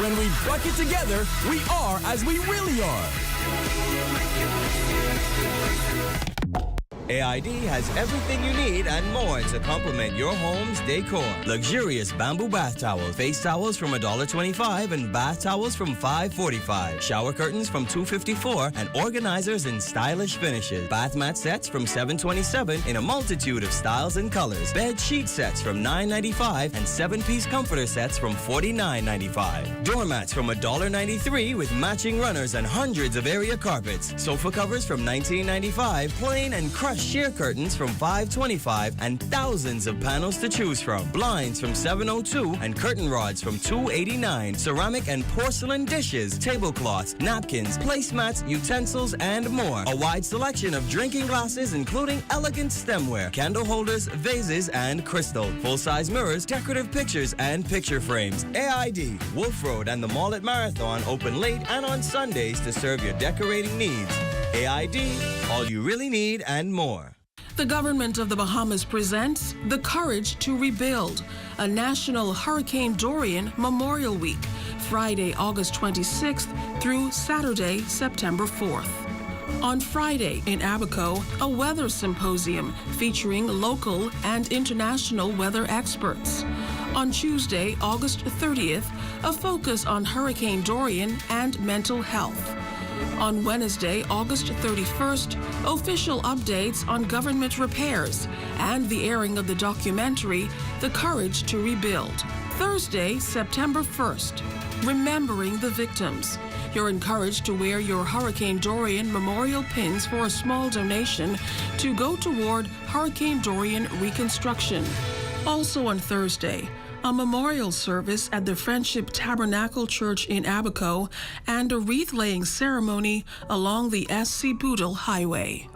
When we bucket together, we are as we really are. AID has everything you need and more to complement your home's decor. Luxurious bamboo bath towels, face towels from $1.25 and bath towels from $5.45. Shower curtains from $2.54 and organizers in stylish finishes. Bath mat sets from $7.27 in a multitude of styles and colors. Bed sheet sets from $9.95 and 7-piece comforter sets from $49.95. Doormats from $1.93 with matching runners and hundreds of area carpets. Sofa covers from $19.95, plain and crushed sheer curtains from $5.25 and thousands of panels to choose from. Blinds from $7.02 and curtain rods from $2.89. Ceramic and porcelain dishes, tablecloths, napkins, placemats, utensils, and more. A wide selection of drinking glasses, including elegant stemware, candle holders, vases, and crystal. Full-size mirrors, decorative pictures, and picture frames. AID, Wolf Road, and the Mall at Marathon open late and on Sundays to serve your decorating needs. AID, all you really need and more. The government of the Bahamas presents The Courage to Rebuild, a national Hurricane Dorian Memorial Week, Friday, August 26th through Saturday, September 4th. On Friday in Abaco, a weather symposium featuring local and international weather experts. On Tuesday, August 30th, a focus on Hurricane Dorian and mental health. On Wednesday, August 31st, official updates on government repairs and the airing of the documentary, The Courage to Rebuild. Thursday, September 1st, remembering the victims. You're encouraged to wear your Hurricane Dorian memorial pins for a small donation to go toward Hurricane Dorian reconstruction. Also on Thursday, a memorial service at the Friendship Tabernacle Church in Abaco and a wreath-laying ceremony along the SC Boodle Highway.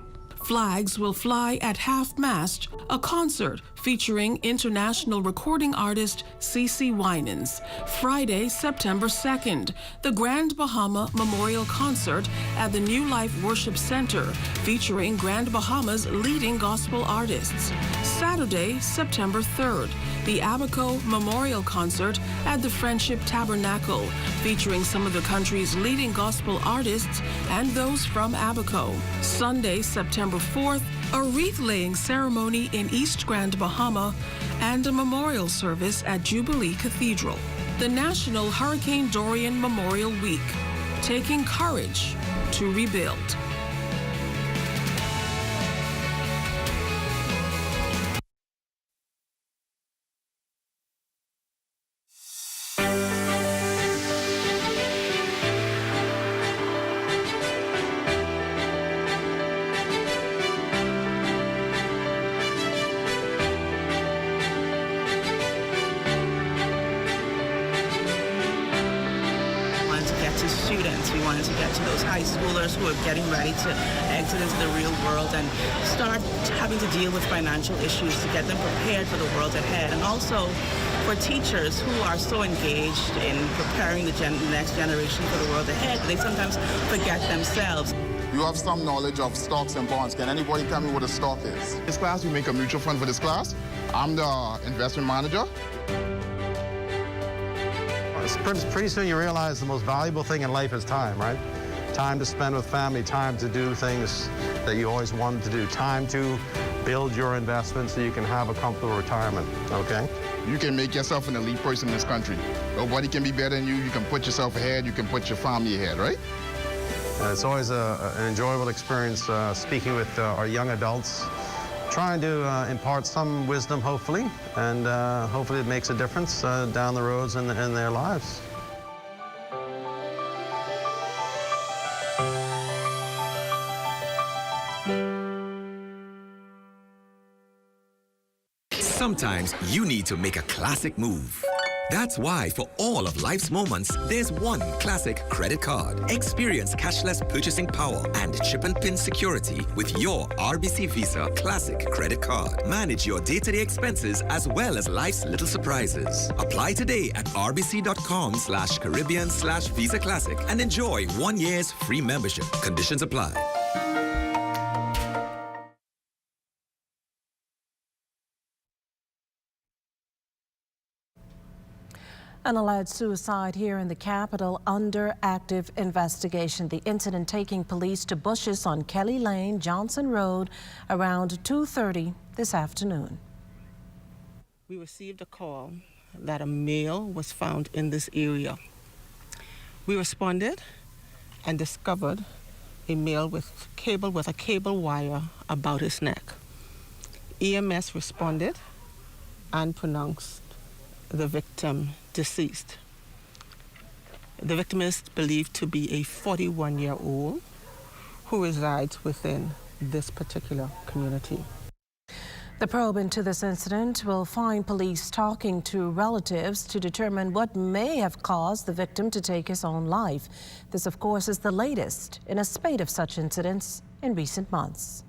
Flags will fly at half-mast, a concert featuring international recording artist CeCe Winans. Friday, September 2nd, the Grand Bahama Memorial Concert at the New Life Worship Center, featuring Grand Bahama's leading gospel artists. Saturday, September 3rd, the Abaco Memorial Concert at the Friendship Tabernacle, featuring some of the country's leading gospel artists and those from Abaco. Sunday, September 4th, a wreath-laying ceremony in East Grand Bahama and a memorial service at Jubilee Cathedral. The National Hurricane Dorian Memorial Week, taking courage to rebuild. Students. We wanted to get to those high schoolers who are getting ready to exit into the real world and start having to deal with financial issues to get them prepared for the world ahead. And also for teachers who are so engaged in preparing the next generation for the world ahead, they sometimes forget themselves. You have some knowledge of stocks and bonds. Can anybody tell me what a stock is? This class, we make a mutual fund for this class. I'm the investment manager. Pretty soon you realize the most valuable thing in life is time, right? Time to spend with family, time to do things that you always wanted to do, time to build your investment so you can have a comfortable retirement, okay? You can make yourself an elite person in this country. Nobody can be better than you. You can put yourself ahead. You can put your family ahead, right? It's always an enjoyable experience speaking with our young adults, trying to impart some wisdom, hopefully, and hopefully it makes a difference down the roads in their lives. Sometimes you need to make a classic move. That's why for all of life's moments, there's one classic credit card. Experience cashless purchasing power and chip and pin security with your RBC Visa Classic credit card. Manage your day-to-day expenses as well as life's little surprises. Apply today at rbc.com/Caribbean/Visa Classic and enjoy 1 year's free membership. Conditions apply. An alleged suicide here in the capital under active investigation. The incident taking police to bushes on Kelly Lane, Johnson Road around 2:30 this afternoon. We received a call that a male was found in this area. We responded and discovered a male with a cable wire about his neck. EMS responded and pronounced the victim deceased. The victim is believed to be a 41-year-old who resides within this particular community. The probe into this incident will find police talking to relatives to determine what may have caused the victim to take his own life. This, of course, is the latest in a spate of such incidents in recent months.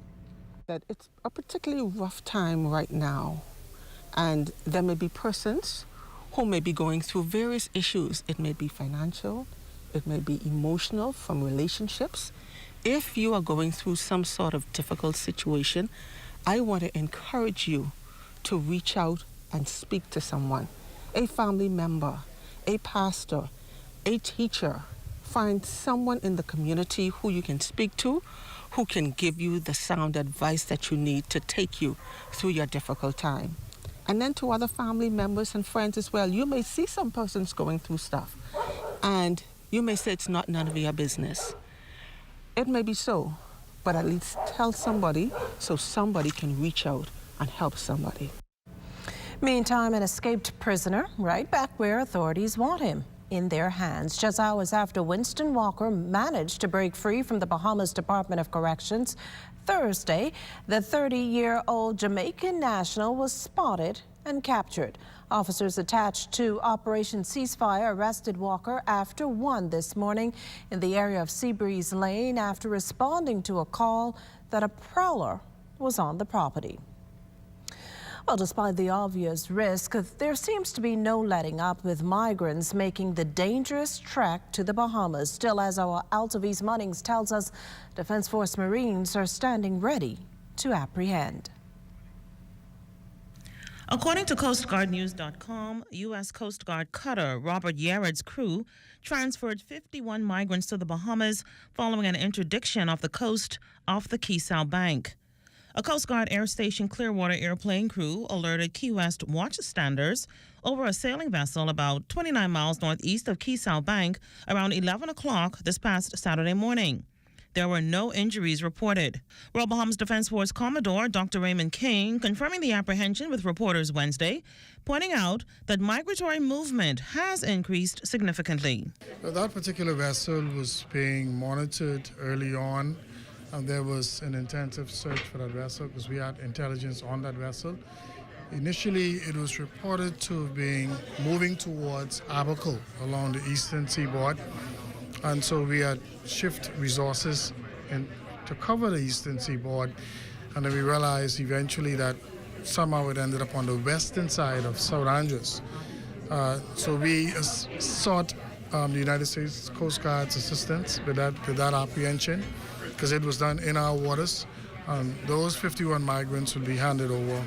That it's a particularly rough time right now, and there may be persons who may be going through various issues. It may be financial, it may be emotional from relationships. If you are going through some sort of difficult situation, I want to encourage you to reach out and speak to someone, a family member, a pastor, a teacher. Find someone in the community who you can speak to, who can give you the sound advice that you need to take you through your difficult time. And then to other family members and friends as well. You may see some persons going through stuff, and you may say it's not none of your business. It may be so, but at least tell somebody so somebody can reach out and help somebody. Meantime, an escaped prisoner right back where authorities want him, in their hands. Just hours after Winston Walker managed to break free from the Bahamas Department of Corrections, Thursday, the 30-year-old Jamaican national was spotted and captured. Officers attached to Operation Ceasefire arrested Walker after 1 this morning in the area of Seabreeze Lane after responding to a call that a prowler was on the property. Well, despite the obvious risk, there seems to be no letting up, with migrants making the dangerous trek to the Bahamas. Still, as our Altavis Munnings tells us, Defense Force Marines are standing ready to apprehend. According to CoastGuardNews.com, U.S. Coast Guard cutter Robert Yared's crew transferred 51 migrants to the Bahamas following an interdiction off the coast off the Key-Sal Bank. A Coast Guard Air Station Clearwater airplane crew alerted Key West watchstanders over a sailing vessel about 29 miles northeast of Key-Sal Bank around 11 o'clock this past Saturday morning. There were no injuries reported. Royal Bahamas Defense Force Commodore Dr. Raymond King confirming the apprehension with reporters Wednesday, pointing out that migratory movement has increased significantly. That particular vessel was being monitored early on. There was an intensive search for that vessel because we had intelligence on that vessel. Initially, it was reported to be moving towards Abaco along the eastern seaboard. And so we had shift resources to cover the eastern seaboard. And then we realized eventually that somehow it ended up on the western side of South Andros. So we sought the United States Coast Guard's assistance with that apprehension, because it was done in our waters. Those 51 migrants will be handed over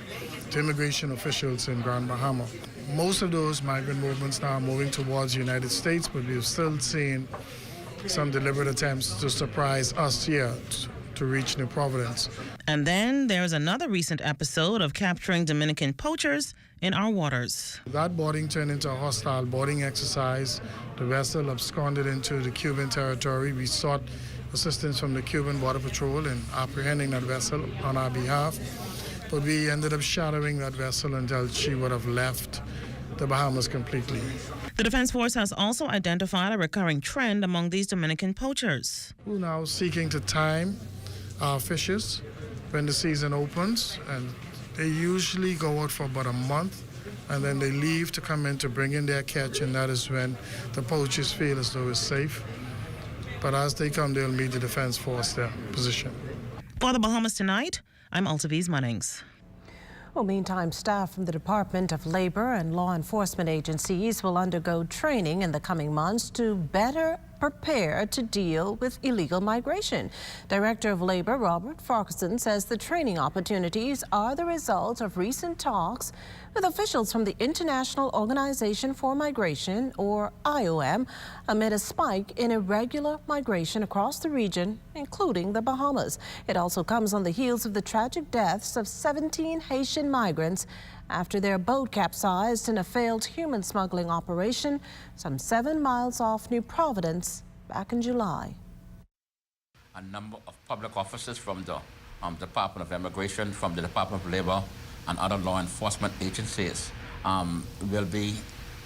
to immigration officials in Grand Bahama. Most of those migrant movements now are moving towards the United States, but we've still seen some deliberate attempts to surprise us here to reach New Providence. And then there's another recent episode of capturing Dominican poachers in our waters. That boarding turned into a hostile boarding exercise. The vessel absconded into the Cuban territory. We sought assistance from the Cuban Border Patrol in apprehending that vessel on our behalf, but we ended up shadowing that vessel until she would have left the Bahamas completely. The Defense Force has also identified a recurring trend among these Dominican poachers. We're now seeking to time our fishes when the season opens, and they usually go out for about a month, and then they leave to come in to bring in their catch, and that is when the poachers feel as though it's safe. But as they come, they'll meet the Defense Force their position. For the Bahamas Tonight, I'm Altavis Munnings. Well, meantime, staff from the Department of Labor and law enforcement agencies will undergo training in the coming months to better prepare to deal with illegal migration. Director of Labor Robert Farquharson says the training opportunities are the result of recent talks with officials from the International Organization for Migration, or IOM, amid a spike in irregular migration across the region, including the Bahamas. It also comes on the heels of the tragic deaths of 17 Haitian migrants after their boat capsized in a failed human smuggling operation some 7 miles off New Providence back in July. A number of public officers from the Department of Immigration, from the Department of Labor, and other law enforcement agencies will be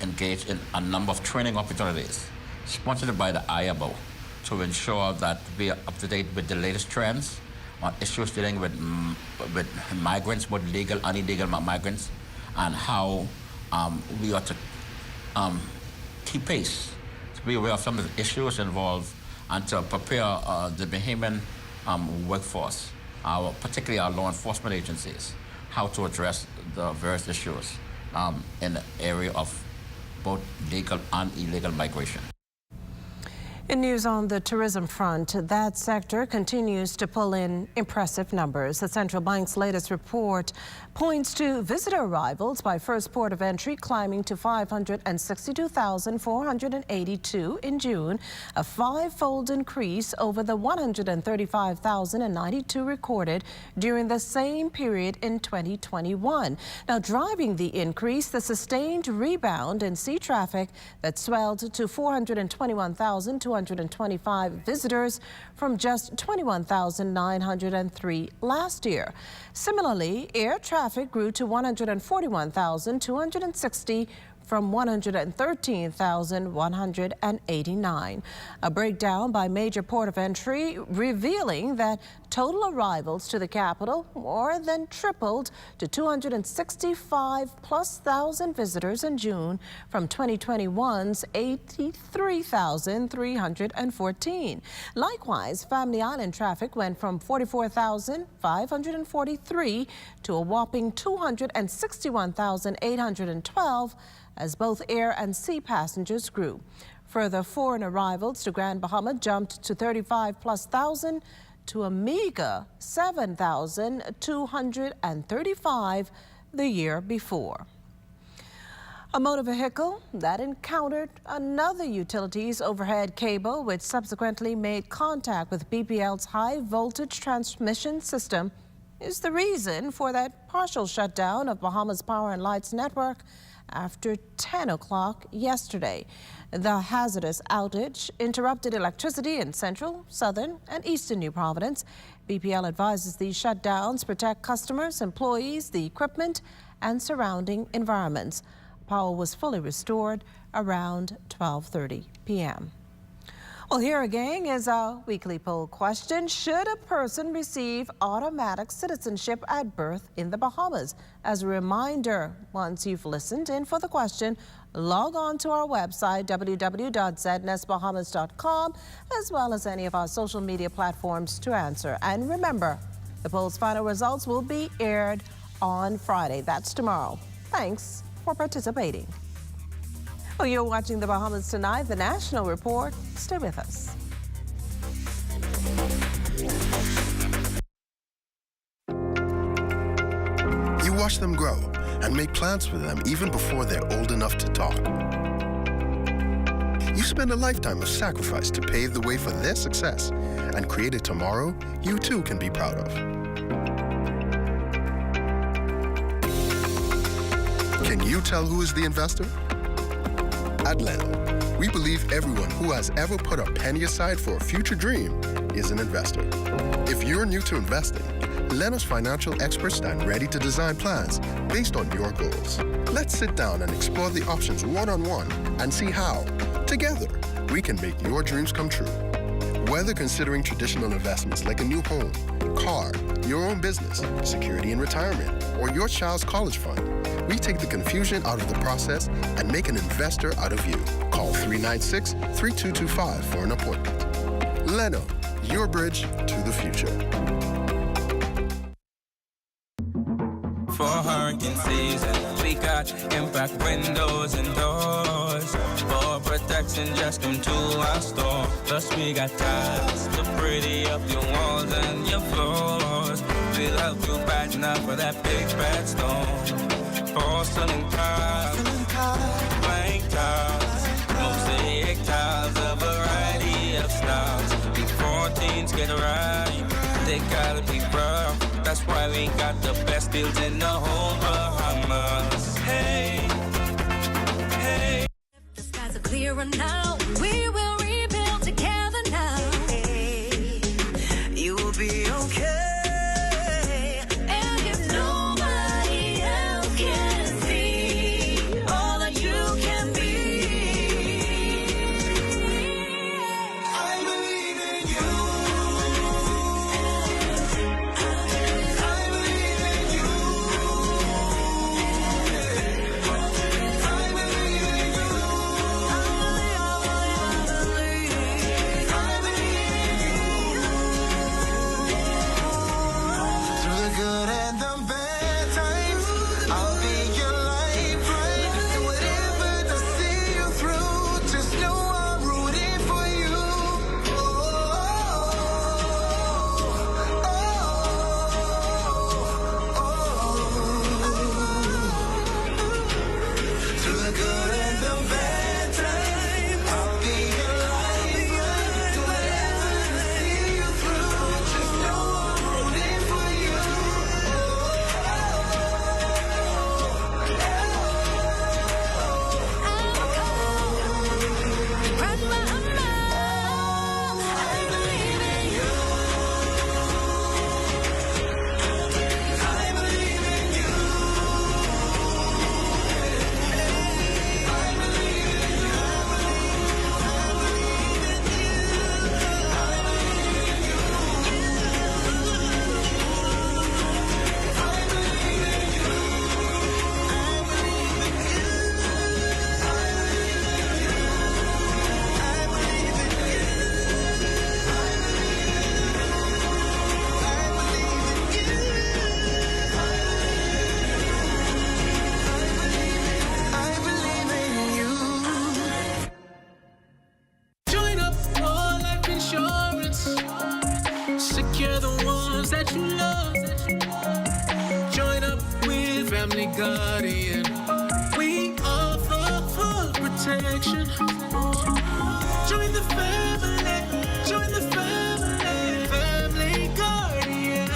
engaged in a number of training opportunities sponsored by the IABO to ensure that we are up to date with the latest trends on issues dealing with migrants, both legal and illegal migrants, and how we ought to keep pace, to be aware of some of the issues involved, and to prepare the Bahamian workforce, particularly our law enforcement agencies, how to address the various issues in the area of both legal and illegal migration. In news on the tourism front, that sector continues to pull in impressive numbers. The central bank's latest report points to visitor arrivals by first port of entry climbing to 562,482 in June, a five-fold increase over the 135,092 recorded during the same period in 2021. Now, driving the increase, the sustained rebound in sea traffic that swelled to 421,225 visitors from just 21,903 last year. Similarly, air traffic grew to 141,260 from 113,189. A breakdown by major port of entry revealing that total arrivals to the capital more than tripled to 265,000+ visitors in June from 2021's 83,314. Likewise, Family Island traffic went from 44,543 to a whopping 261,812 as both air and sea passengers grew. Further, foreign arrivals to Grand Bahama jumped to 35,000+ to a meager 7,235 the year before. A motor vehicle that encountered another utilities overhead cable, which subsequently made contact with BPL's high voltage transmission system, is the reason for that partial shutdown of Bahamas Power and Lights network after 10 o'clock yesterday. The hazardous outage interrupted electricity in central, southern, and eastern New Providence. BPL advises these shutdowns protect customers, employees, the equipment, and surrounding environments. Power was fully restored around 12:30 p.m. Well, here again is our weekly poll question. Should a person receive automatic citizenship at birth in the Bahamas? As a reminder, once you've listened in for the question, log on to our website, www.znesbahamas.com, as well as any of our social media platforms to answer. And remember, the poll's final results will be aired on Friday. That's tomorrow. Thanks for participating. Well, you're watching the Bahamas Tonight, the National Report. Stay with us. You watch them grow and make plans for them even before they're old enough to talk. You spend a lifetime of sacrifice to pave the way for their success and create a tomorrow you too can be proud of. Can you tell who is the investor? At Leno, we believe everyone who has ever put a penny aside for a future dream is an investor. If you're new to investing, Leno's financial experts stand ready to design plans based on your goals. Let's sit down and explore the options one-on-one and see how, together, we can make your dreams come true. Whether considering traditional investments like a new home, car, your own business, security in retirement, or your child's college fund, we take the confusion out of the process and make an investor out of you. Call 396-3225 for an appointment. Leno, your bridge to the future. For hurricane season, we got impact windows and doors. For protection, just come to our store. Plus we got tiles to pretty up your walls and your floors. We'll help you brighten up for that big bad storm. Porcelain tiles, blank tiles, mosaic tiles, a variety of styles. Before teens get right, they gotta be rough. That's why we got the best deals in the whole Bahamas. Hey, hey. The skies are clearer now. We will rebuild together now. Hey, you will be okay. those that you love. Join up with Family Guardian. We offer full protection. Join the family. Join the family. Family Guardian.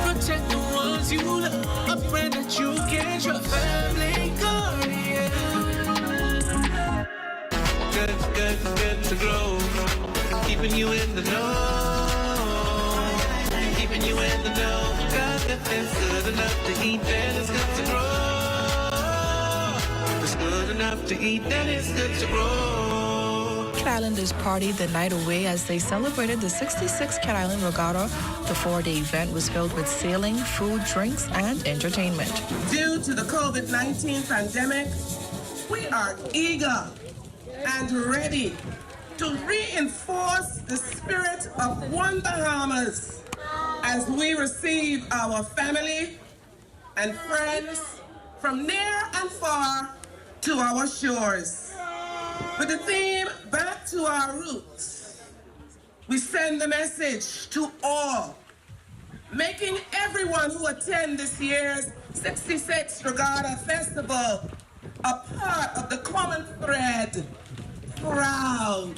Protect the ones you love. A friend that you can trust. Family Guardian. Good to grow. Keeping you in the know. Keeping you in the know. God, it's good enough to eat, then it's good to grow. It's good enough to eat, then it's good to grow. Cat Islanders partied the night away as they celebrated the 66th Cat Island Regatta. The 4-day event was filled with sailing, food, drinks, and entertainment. Due to the COVID-19 pandemic, we are eager and ready to reinforce the spirit of One Bahamas as we receive our family and friends from near and far to our shores. With the theme, Back to Our Roots, we send the message to all, making everyone who attend this year's 66th Regatta Festival a part of the common thread. Proud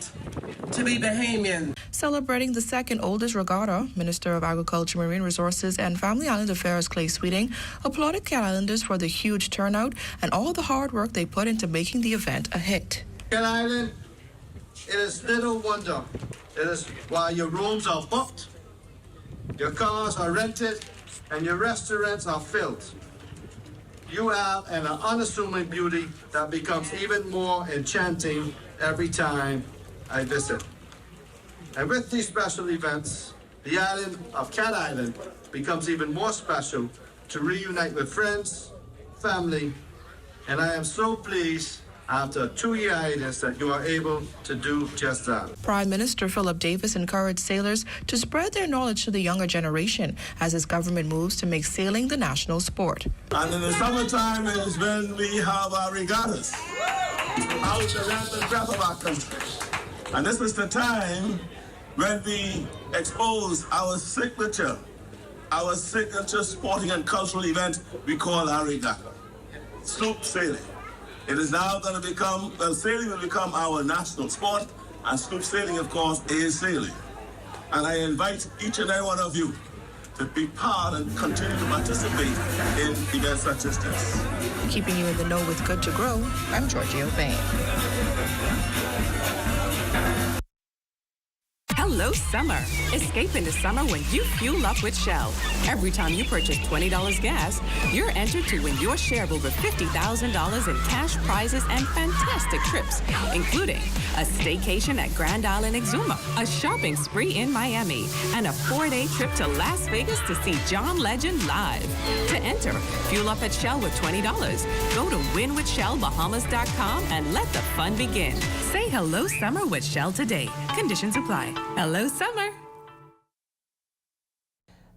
to be Bahamian. Celebrating the second oldest regatta, Minister of Agriculture, Marine Resources and Family Island Affairs Clay Sweeting applauded Cat Islanders for the huge turnout and all the hard work they put into making the event a hit. Cat Island, it is little wonder. It is while your rooms are booked, your cars are rented, and your restaurants are filled. You have an unassuming beauty that becomes even more enchanting every time I visit. And with these special events, the island of Cat Island becomes even more special to reunite with friends, family, and I am so pleased after a 2-year hiatus that you are able to do just that. Prime Minister Philip Davis encouraged sailors to spread their knowledge to the younger generation as his government moves to make sailing the national sport. And in the summertime is when we have our regattas out the length and breadth of our country. And this is the time when we expose our signature sporting and cultural event we call our regatta. Sloop sailing. It is now going to become, sailing will become our national sport, and sloop sailing, of course, is sailing. And I invite each and every one of you to be part and continue to participate in events such as this. Keeping you in the know with Good to Grow, I'm Georgie O'Bain. Hello, summer. Escape into summer when you fuel up with Shell. Every time you purchase $20 gas, you're entered to win your share of over $50,000 in cash prizes and fantastic trips, including a staycation at Grand Island Exuma, a shopping spree in Miami, and a 4-day trip to Las Vegas to see John Legend live. To enter, fuel up at Shell with $20. Go to winwithshellbahamas.com and let the fun begin. Say hello, summer with Shell today. Conditions apply. Hello, summer.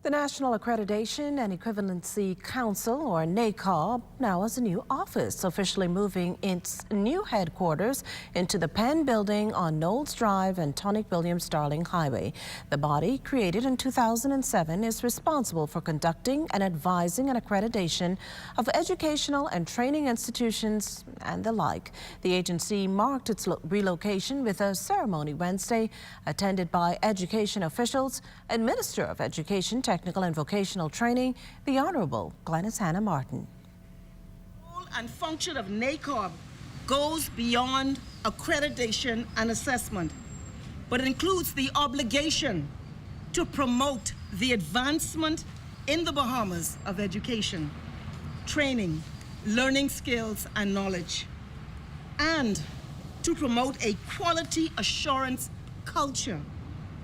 The National Accreditation and Equivalency Council, or NACOB, now has a new office, officially moving its new headquarters into the Penn Building on Knowles Drive and Tonic William Starling Highway. The body, created in 2007, is responsible for conducting and advising an accreditation of educational and training institutions and the like. The agency marked its relocation with a ceremony Wednesday, attended by education officials and Minister of Education, Technical and Vocational Training, the Honorable Glenys Hannah Martin. The role and function of NACOB goes beyond accreditation and assessment, but it includes the obligation to promote the advancement in the Bahamas of education, training, learning skills and knowledge, and to promote a quality assurance culture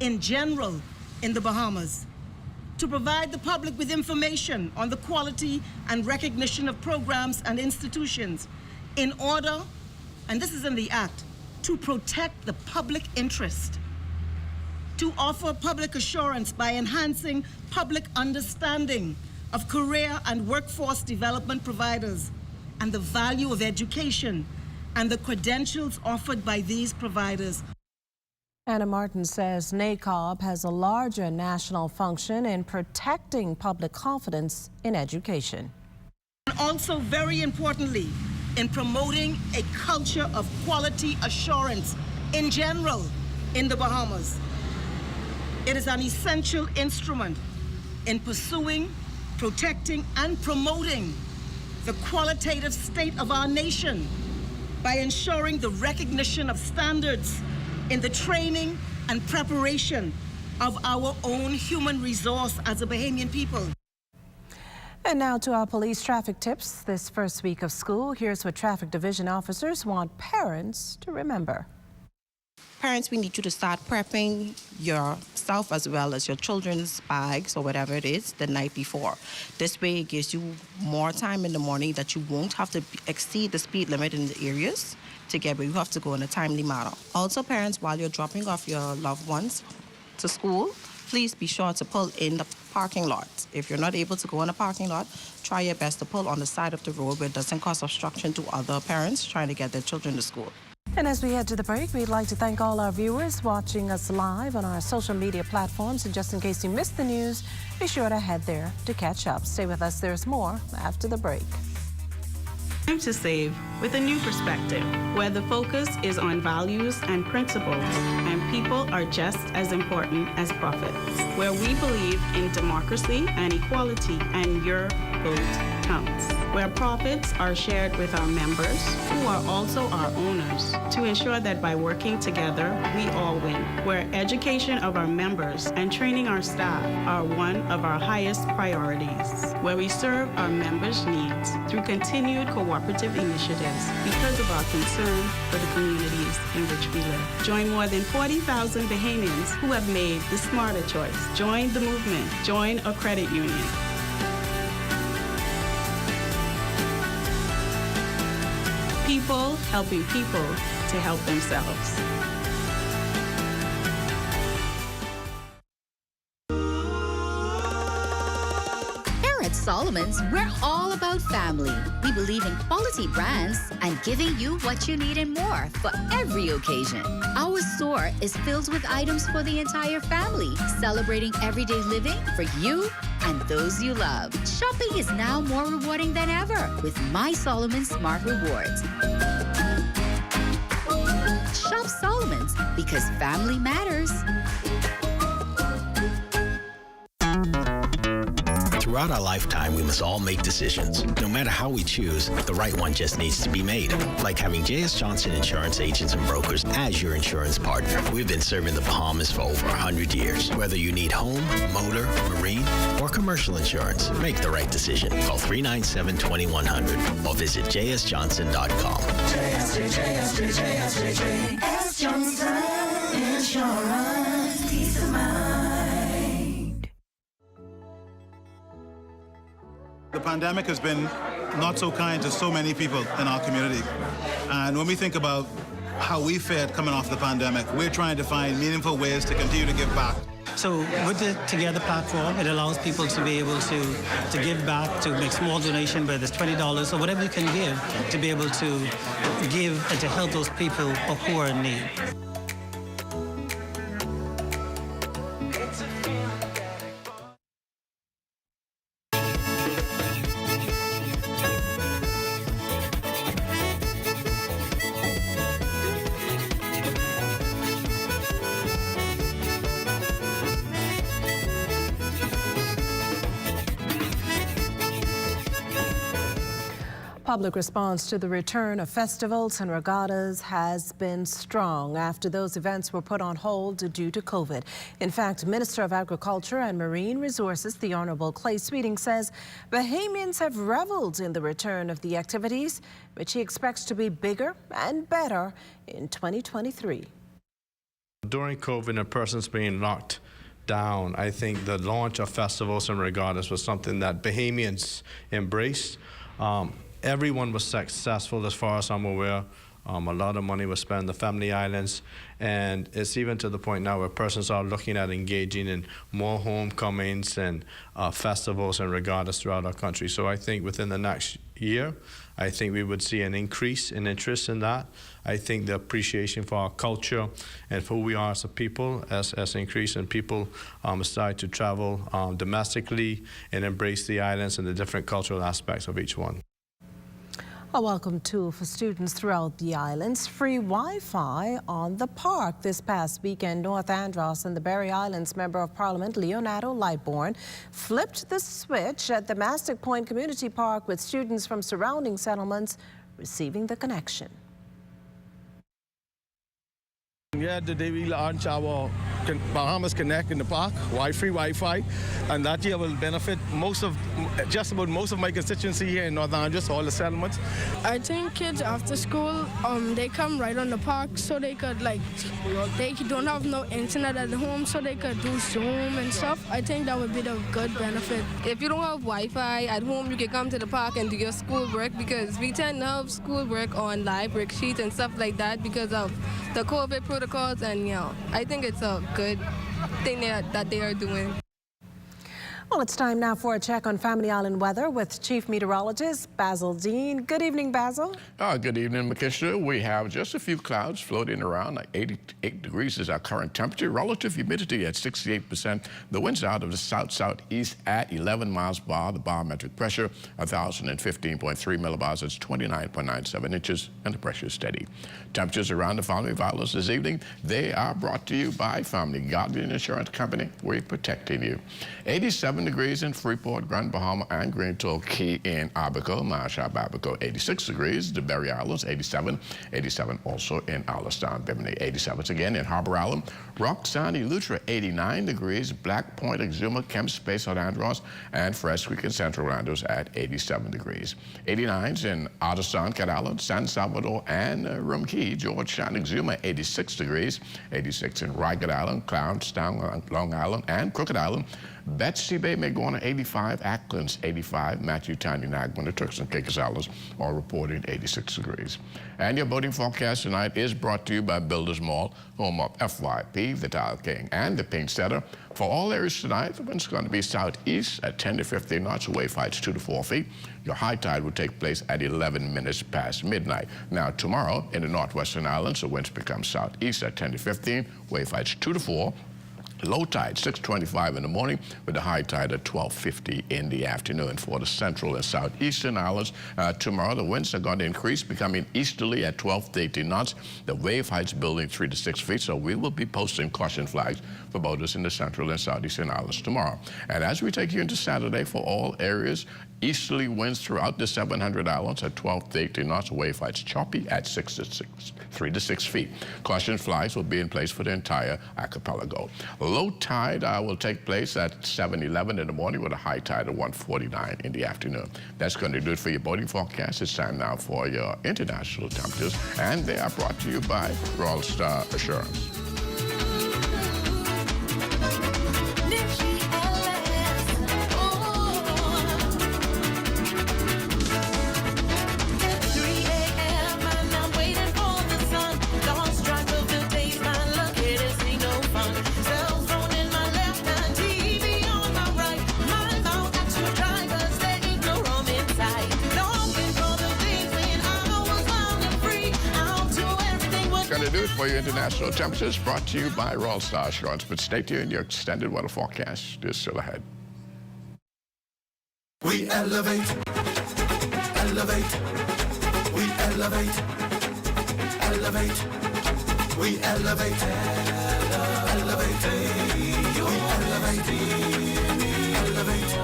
in general in the Bahamas, to provide the public with information on the quality and recognition of programs and institutions in order, and this is in the Act, to protect the public interest, to offer public assurance by enhancing public understanding of career and workforce development providers and the value of education and the credentials offered by these providers. Anna Martin says NACOB has a larger national function in protecting public confidence in education. And also, very importantly, in promoting a culture of quality assurance in general in the Bahamas. It is an essential instrument in pursuing, protecting, and promoting the qualitative state of our nation by ensuring the recognition of standards in the training and preparation of our own human resource as a Bahamian people. And now to our police traffic tips. This first week of school, here's what traffic division officers want parents to remember. Parents, we need you to start prepping yourself as well as your children's bags or whatever it is the night before. This way it gives you more time in the morning that you won't have to exceed the speed limit in the areas to get where you have to go in a timely manner. Also, parents, while you're dropping off your loved ones to school, please be sure to pull in the parking lot. If you're not able to go in a parking lot, try your best to pull on the side of the road where it doesn't cause obstruction to other parents trying to get their children to school. And as we head to the break, we'd like to thank all our viewers watching us live on our social media platforms. And just in case you missed the news, be sure to head there to catch up. Stay with us. There's more after the break. Time to save with a new perspective, where the focus is on values and principles, and people are just as important as profits, where we believe in democracy and equality, and your vote counts, where profits are shared with our members, who are also our owners, to ensure that by working together, we all win, where education of our members and training our staff are one of our highest priorities, where we serve our members' needs through continued cooperative initiatives because of our concern for the communities in which we live. Join more than 40,000 Bahamians who have made the smarter choice. Join the movement. Join a credit union. People helping people to help themselves. At Solomon's, we're all about family. We believe in quality brands and giving you what you need and more for every occasion. Our store is filled with items for the entire family, celebrating everyday living for you and those you love. Shopping is now more rewarding than ever with My Solomon Smart Rewards. Shop Solomon's because family matters. Throughout our lifetime, we must all make decisions. No matter how we choose, the right one just needs to be made. Like having J.S. Johnson Insurance Agents and Brokers as your insurance partner. We've been serving the Bahamas for over 100 years. Whether you need home, motor, marine, or commercial insurance, make the right decision. Call 397-2100 or visit jsjohnson.com. JS Johnson Insurance, peace of mind. The pandemic has been not so kind to so many people in our community. And when we think about how we fared coming off the pandemic, we're trying to find meaningful ways to continue to give back. So with the Together platform, it allows people to be able to give back, to make small donation, whether it's $20 or whatever you can give, to be able to give and to help those people who are in need. Public response to the return of festivals and regattas has been strong after those events were put on hold due to COVID. In fact, Minister of Agriculture and Marine Resources, the Honorable Clay Sweeting, says Bahamians have reveled in the return of the activities, which he expects to be bigger and better in 2023. During COVID and persons being locked down, I think the launch of festivals and regattas was something that Bahamians embraced. Everyone was successful as far as I'm aware. A lot of money was spent on the family islands, and it's even to the point now where persons are looking at engaging in more homecomings and festivals and regattas throughout our country. So I think within the next year, I think we would see an increase in interest in that. I think the appreciation for our culture and for who we are as a people has increased, and people start to travel domestically and embrace the islands and the different cultural aspects of each one. A welcome tool for students throughout the islands. Free Wi-Fi on the park. This past weekend, North Andros and the Berry Islands Member of Parliament Leonardo Lightbourne flipped the switch at the Mastic Point Community Park, with students from surrounding settlements receiving the connection. Yeah, today we launched our Bahamas Connect in the park, free Wi-Fi, and that year will benefit just about most of my constituency here in North Andros, all the settlements. I think kids after school, they come right on the park, so they could they don't have no internet at home, so they could do Zoom and stuff. I think that would be the good benefit. If you don't have Wi-Fi at home, you can come to the park and do your schoolwork, because we tend to have schoolwork on live worksheets and stuff like that because of the COVID protocols, and I think it's a good thing that they are doing. Well, it's time now for a check on Family Island weather with Chief Meteorologist Basil Dean. Good evening, Basil. Good evening, Makisha. We have just a few clouds floating around. 88 degrees is our current temperature. Relative humidity at 68%. The winds out of the south-southeast at 11 miles per hour. The barometric pressure 1,015.3 millibars. It's 29.97 inches, and the pressure is steady. Temperatures around the following values this evening. They are brought to you by Family Guardian Insurance Company. We're protecting you. 87 degrees in Freeport, Grand Bahama, and Green Toll Key in Abaco, Marshall, Abaco. 86 degrees, the Berry Islands, 87. 87 also in Alistown, Bimini. 87 again in Harbor Island. Roxanne, Eleuthera, 89 degrees. Black Point, Exuma, Kemp Space, South Andros, and Fresh Creek in Central Andros at 87 degrees. 89s in Otterstown, Cat Island, San Salvador, and Rum Key, Georgetown, Exuma, 86 degrees. 86 in Rygat Island, Clownstown, Long Island, and Crooked Island. Betsy Bay, Megona, 85. Acklands, 85. Matthew Tiny, Nagman, the Turks and Caicos Islands all reporting 86 degrees. And your boating forecast tonight is brought to you by Builders Mall, home of FYP, the Tile King, and the Paint Setter. For all areas tonight, the wind's going to be southeast at 10 to 15 knots, wave heights 2 to 4 feet. Your high tide will take place at 11 minutes past midnight. Now, tomorrow, in the northwestern islands, the winds become southeast at 10 to 15, wave heights 2 to 4. Low tide, 6:25 in the morning, with the high tide at 12:50 in the afternoon. For the central and southeastern islands, tomorrow the winds are going to increase, becoming easterly at 12 to 18 knots. The wave heights building 3 to 6 feet, so we will be posting caution flags for boaters in the central and southeastern islands tomorrow. And as we take you into Saturday, for all areas, easterly winds throughout the 700 islands at 12 to 18 knots. Wave heights choppy at 3 to 6 feet. Caution flags will be in place for the entire archipelago. Low tide will take place at 7:11 in the morning with a high tide of 1:49 in the afternoon. That's going to do it for your boating forecast. It's time now for your international temperatures, and they are brought to you by Royal Star Assurance. For your international temperatures, brought to you by Royal Star Assurance. But stay tuned, your extended weather forecast is still ahead. We elevate, elevate, we elevate, elevate, we elevate, elevate, we elevate, elevate.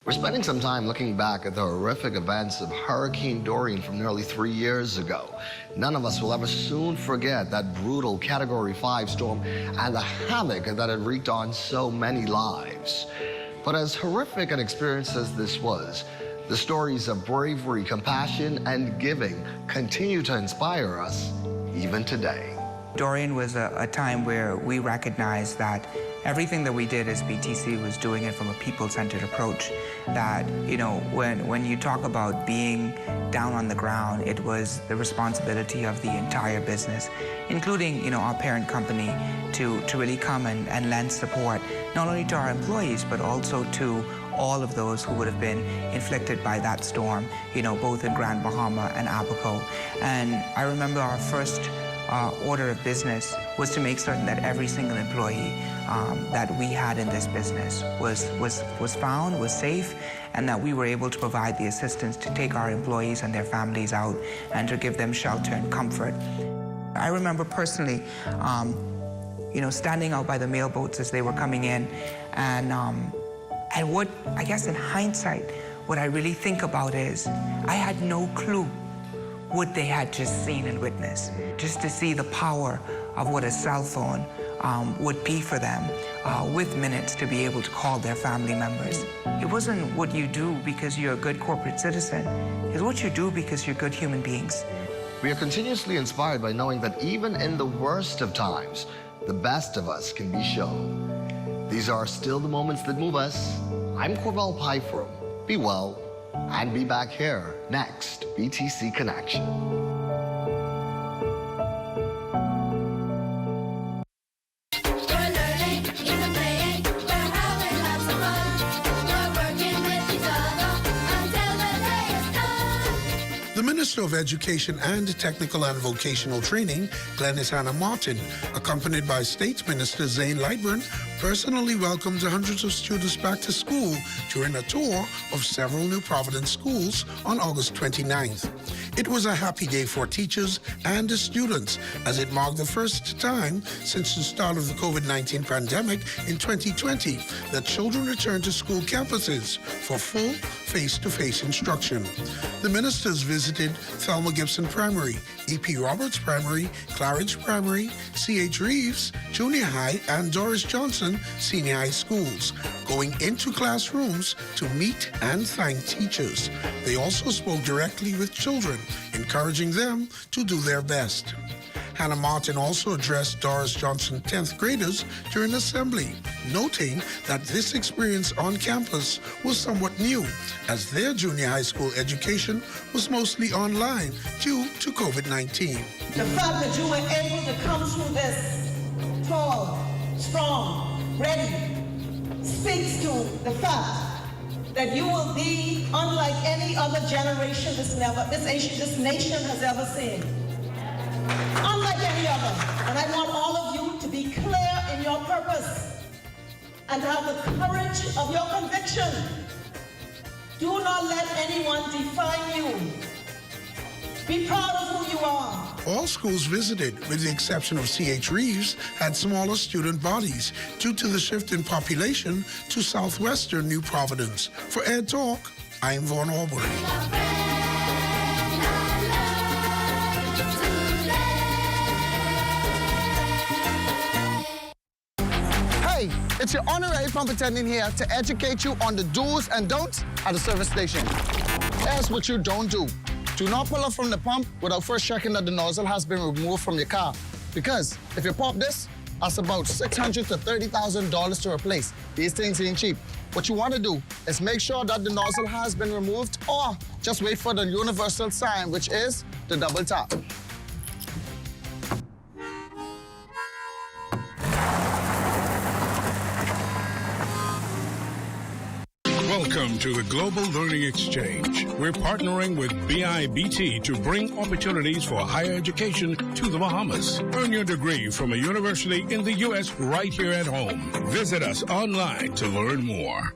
We're spending some time looking back at the horrific events of Hurricane Dorian from nearly 3 years ago. None of us will ever soon forget that brutal Category 5 storm and the havoc that it wreaked on so many lives. But as horrific an experience as this was, the stories of bravery, compassion, and giving continue to inspire us even today. Dorian was a time where we recognized that everything that we did as BTC was doing it from a people-centered approach. That, you know, when you talk about being down on the ground, it was the responsibility of the entire business, including, you know, our parent company, to really come and lend support, not only to our employees, but also to all of those who would have been inflicted by that storm, you know, both in Grand Bahama and Abaco. And I remember our first order of business was to make certain that every single employee that we had in this business was found, was safe, and that we were able to provide the assistance to take our employees and their families out and to give them shelter and comfort. I remember personally, you know, standing out by the mail boats as they were coming in, and what, I guess in hindsight, what I really think about is I had no clue what they had just seen and witnessed. Just to see the power of what a cell phone would be for them, with minutes to be able to call their family members. It wasn't what you do because you're a good corporate citizen. It's what you do because you're good human beings. We are continuously inspired by knowing that even in the worst of times, the best of us can be shown. These are still the moments that move us. I'm Corval Pyfrom. Be well, and be back here next, BTC Connection. The Minister of Education and Technical and Vocational Training, Glenys Hannah Martin, accompanied by State Minister Zane Lightburn, personally welcomed hundreds of students back to school during a tour of several New Providence schools on August 29th. It was a happy day for teachers and the students, as it marked the first time since the start of the COVID-19 pandemic in 2020 that children returned to school campuses for full face-to-face instruction. The ministers visited Thelma Gibson Primary, E.P. Roberts Primary, Claridge Primary, C.H. Reeves Junior High, and Doris Johnson Senior High schools, going into classrooms to meet and thank teachers. They also spoke directly with children, encouraging them to do their best. Hannah Martin also addressed Doris Johnson 10th graders during assembly, noting that this experience on campus was somewhat new, as their junior high school education was mostly online due to COVID-19. The fact that you were able to come through this tall, strong, ready, speaks to the fact that you will be unlike any other generation this nation has ever seen. Unlike any other. And I want all of you to be clear in your purpose and have the courage of your conviction. Do not let anyone define you. Be proud of who you are. All schools visited, with the exception of C.H. Reeves, had smaller student bodies due to the shift in population to southwestern New Providence. For Ed Talk, I'm Vaughn Aubrey. Hey, it's your honorary pump attendant here to educate you on the do's and don'ts at the service station. Here's what you don't do. Do not pull up from the pump without first checking that the nozzle has been removed from your car. Because if you pop this, that's about $600,000 to $30,000 to replace. These things ain't cheap. What you want to do is make sure that the nozzle has been removed, or just wait for the universal sign, which is the double tap. Welcome to the Global Learning Exchange. We're partnering with BIBT to bring opportunities for higher education to the Bahamas. Earn your degree from a university in the U.S. right here at home. Visit us online to learn more.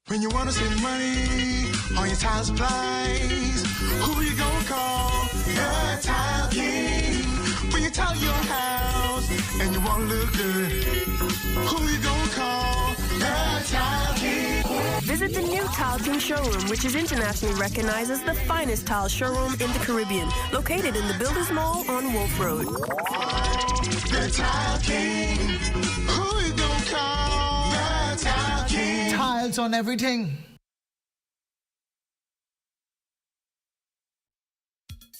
When you want to save money on your tile supplies, who you gonna call? The Tile King. When you tile your house and you want to look good, who you gonna call? The Tile King. Visit the new Tile King showroom, which is internationally recognized as the finest tile showroom in the Caribbean, located in the Builders Mall on Wolf Road. The Tile King. Who you gonna call? The Tile King. Tiles on everything.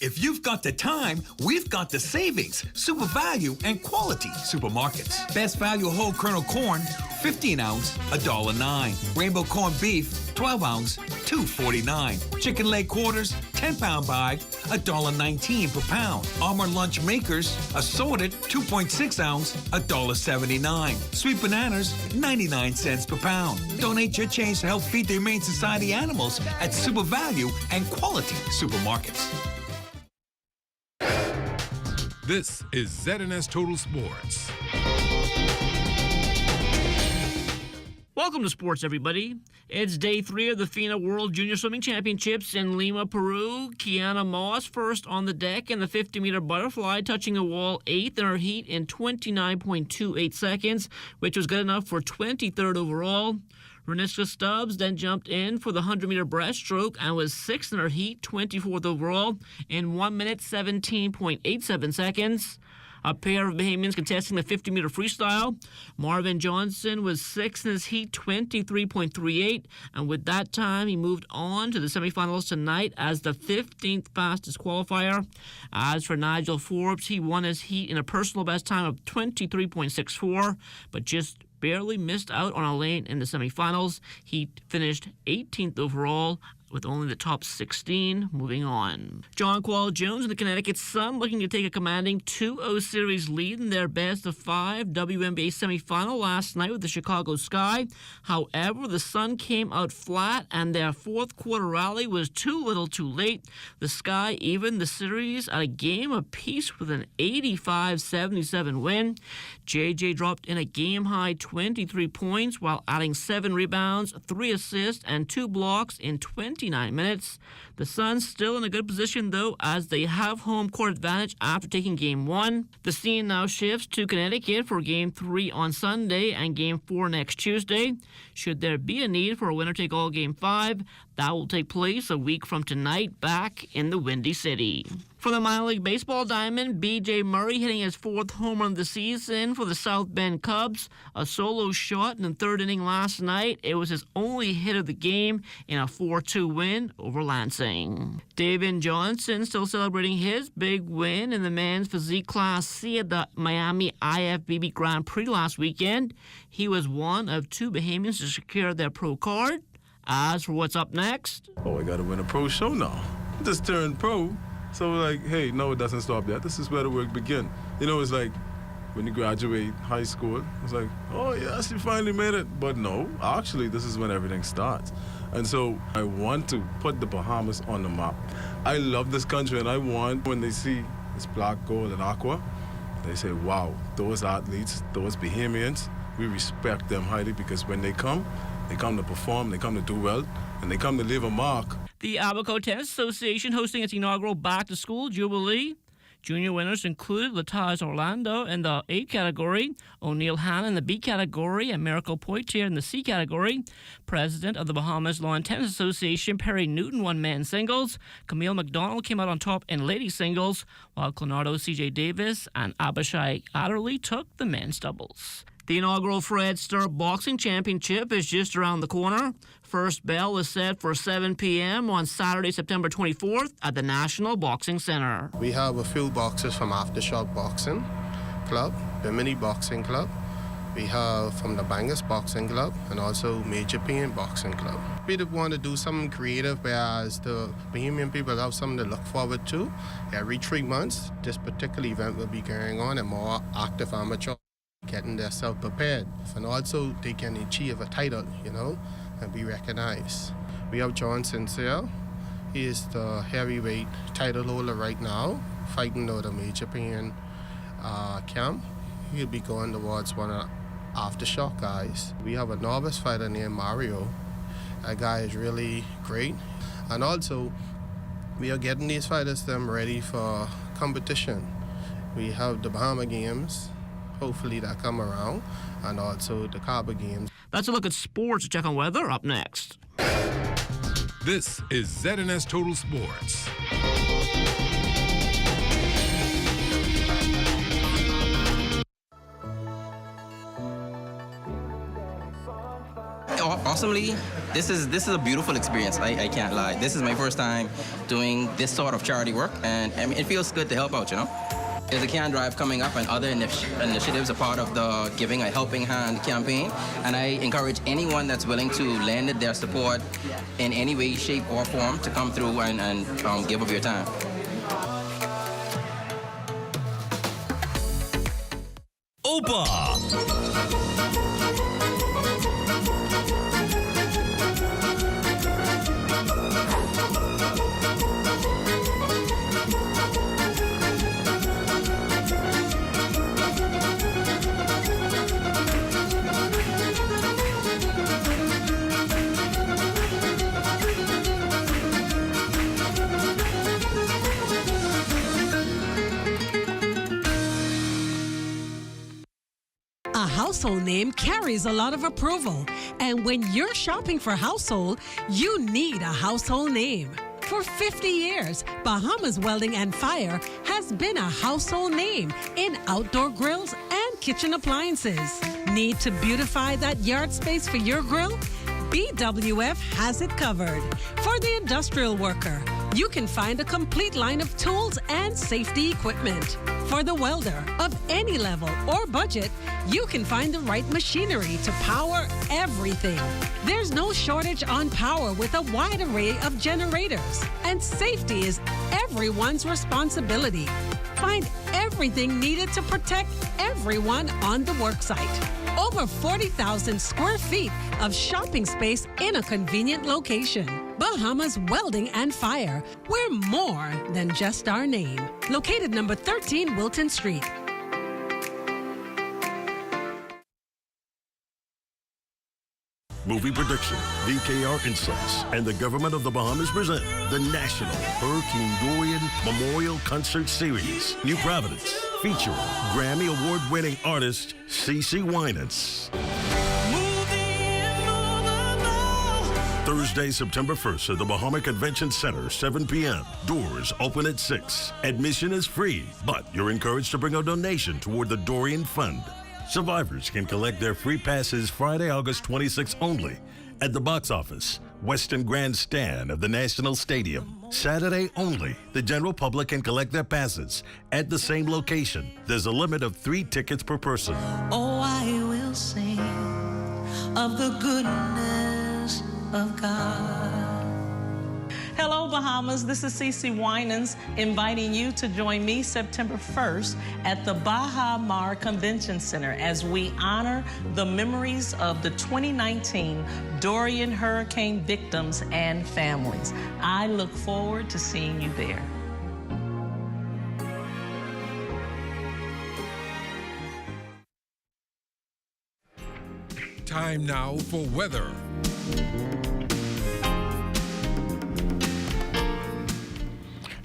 If you've got the time, we've got the savings, super value, and quality supermarkets. Best value whole kernel corn, 15 ounce, $1.09. Rainbow corned beef, 12 ounce, $2.49. Chicken leg quarters, 10-pound bag, $1.19 per pound. Armour lunch makers, assorted, 2.6 ounce, $1.79. Sweet bananas, 99 cents per pound. Donate your change to help feed the Humane Society animals at super value and quality supermarkets. This is ZNS Total Sports. Welcome to sports, everybody. It's day 3 of the FINA World Junior Swimming Championships in Lima, Peru. Kiana Moss first on the deck in the 50-meter butterfly, touching the wall 8th in her heat in 29.28 seconds, which was good enough for 23rd overall. Reniska Stubbs then jumped in for the 100-meter breaststroke and was 6th in her heat, 24th overall, in 1 minute 17.87 seconds. A pair of Bahamians contesting the 50-meter freestyle. Marvin Johnson was 6th in his heat, 23.38, and with that time, he moved on to the semifinals tonight as the 15th fastest qualifier. As for Nigel Forbes, he won his heat in a personal best time of 23.64, but just barely missed out on a lane in the semifinals. He finished 18th overall, with only the top 16 moving on. John Qual Jones and the Connecticut Sun looking to take a commanding 2-0 series lead in their best-of-5 WNBA semifinal last night with the Chicago Sky. However, the Sun came out flat, and their fourth-quarter rally was too little too late. The Sky evened the series at a game apiece with an 85-77 win. JJ dropped in a game-high 23 points while adding 7 rebounds, 3 assists, and 2 blocks in 29 minutes. The Suns still in a good position, though, as they have home court advantage after taking Game 1. The scene now shifts to Connecticut for Game 3 on Sunday and Game 4 next Tuesday. Should there be a need for a winner-take-all Game 5, that will take place a week from tonight back in the Windy City. For the minor league baseball diamond, B.J. Murray hitting his 4th home run of the season for the South Bend Cubs. A solo shot in the 3rd inning last night. It was his only hit of the game in a 4-2 win over Lansing. David Johnson still celebrating his big win in the men's physique class C at the Miami IFBB Grand Prix last weekend. He was one of 2 Bahamians to secure their pro card. As for what's up next... Oh, I got to win a pro show now. Just turned pro. So like, hey, no, it doesn't stop yet. This is where the work begins. You know, it's like when you graduate high school, it's like, oh, yes, you finally made it. But no, actually, this is when everything starts. And so I want to put the Bahamas on the map. I love this country, and I want when they see this black, gold, and aqua, they say, wow, those athletes, those Bahamians, we respect them highly because when they come to perform, they come to do well, and they come to leave a mark. The Abaco Tennis Association hosting its inaugural back-to-school jubilee. Junior winners included Latiz Orlando in the A category, O'Neill Hanna in the B category, and Miracle Poitier in the C category. President of the Bahamas Lawn Tennis Association, Perry Newton, won men's singles. Camille McDonald came out on top in ladies singles, while Clonardo C.J. Davis and Abishai Adderley took the men's doubles. The inaugural Fred Sturp Boxing Championship is just around the corner. First bell is set for 7 p.m. on Saturday, September 24th at the National Boxing Center. We have a few boxers from Aftershock Boxing Club, Bimini Boxing Club. We have from the Bangers Boxing Club and also Major Pain Boxing Club. We want to do something creative, whereas the Bahamian people have something to look forward to. Every 3 months, this particular event will be going on, and more active amateur getting themselves prepared. And also they can achieve a title, and be recognized. We have John Sincere. He is the heavyweight title holder right now, fighting out of Major Pain camp. He'll be going towards one of the Aftershock guys. We have a novice fighter named Mario. That guy is really great. And also, we are getting these fighters them ready for competition. We have the Bahama Games, hopefully that come around, and also the Cabo Games. That's a look at sports. Check on weather up next. This is ZNS Total Sports. awesomely, this is a beautiful experience. I can't lie. This is my first time doing this sort of charity work, and I mean, it feels good to help out, you know. There's a can drive coming up, and other initiatives are part of the Giving a Helping Hand campaign, and I encourage anyone that's willing to lend their support in any way, shape, or form to come through and give of your time. A household name carries a lot of approval. And when you're shopping for household, you need a household name. For 50 years, Bahamas Welding and Fire has been a household name in outdoor grills and kitchen appliances. Need to beautify that yard space for your grill? BWF has it covered. For the industrial worker, you can find a complete line of tools and safety equipment. For the welder of any level or budget, you can find the right machinery to power everything. There's no shortage on power with a wide array of generators. And safety is everyone's responsibility. Find everything needed to protect everyone on the work site. Over 40,000 square feet of shopping space in a convenient location. Bahamas Welding and Fire. We're more than just our name. Located number 13 Wilton Street. Movie Production, VKR Insights, and the Government of the Bahamas present the National Hurricane Dorian Memorial Concert Series, New Providence, featuring Grammy Award-winning artist CeCe Winans. Thursday, September 1st at the Bahama Convention Center, 7 p.m. Doors open at 6. Admission is free, but you're encouraged to bring a donation toward the Dorian Fund. Survivors can collect their free passes Friday, August 26th only at the box office, Western Grandstand of the National Stadium. Saturday only, the general public can collect their passes at the same location. There's a limit of 3 tickets per person. Oh, I will sing of the goodness of God. Hello, Bahamas. This is CeCe Winans inviting you to join me September 1st at the Baha Mar Convention Center as we honor the memories of the 2019 Dorian hurricane victims and families. I look forward to seeing you there. Time now for weather.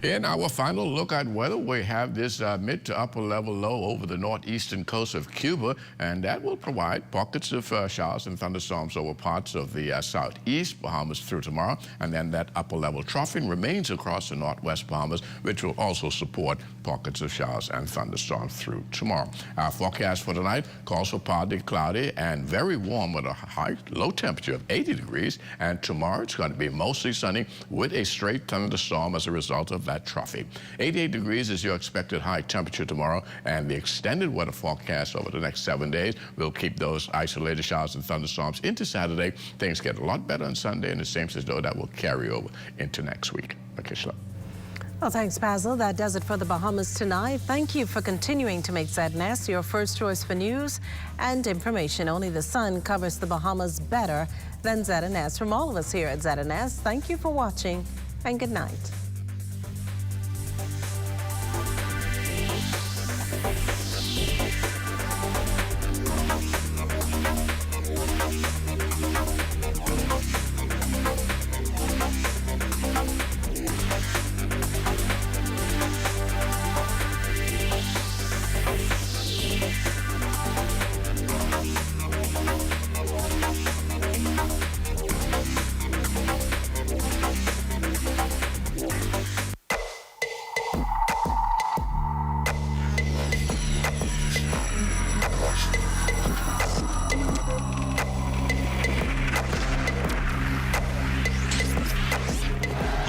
In our final look at weather, we have this mid to upper level low over the northeastern coast of Cuba, and that will provide pockets of showers and thunderstorms over parts of the southeast Bahamas through tomorrow. And then that upper level troughing remains across the northwest Bahamas, which will also support pockets of showers and thunderstorms through tomorrow. Our forecast for tonight calls for partly cloudy and very warm with a low temperature of 80 degrees. And tomorrow it's going to be mostly sunny with a straight thunderstorm as a result of that troughing. 88 degrees is your expected high temperature tomorrow, and the extended weather forecast over the next 7 days will keep those isolated showers and thunderstorms into Saturday. Things get a lot better on Sunday, and it seems as though that will carry over into next week. Makishla. Well, thanks, Basil. That does it for the Bahamas tonight. Thank you for continuing to make ZNS your first choice for news and information. Only the sun covers the Bahamas better than ZNS. From all of us here at ZNS, thank you for watching and good night.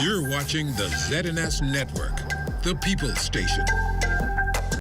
You're watching the ZNS Network, the People's Station.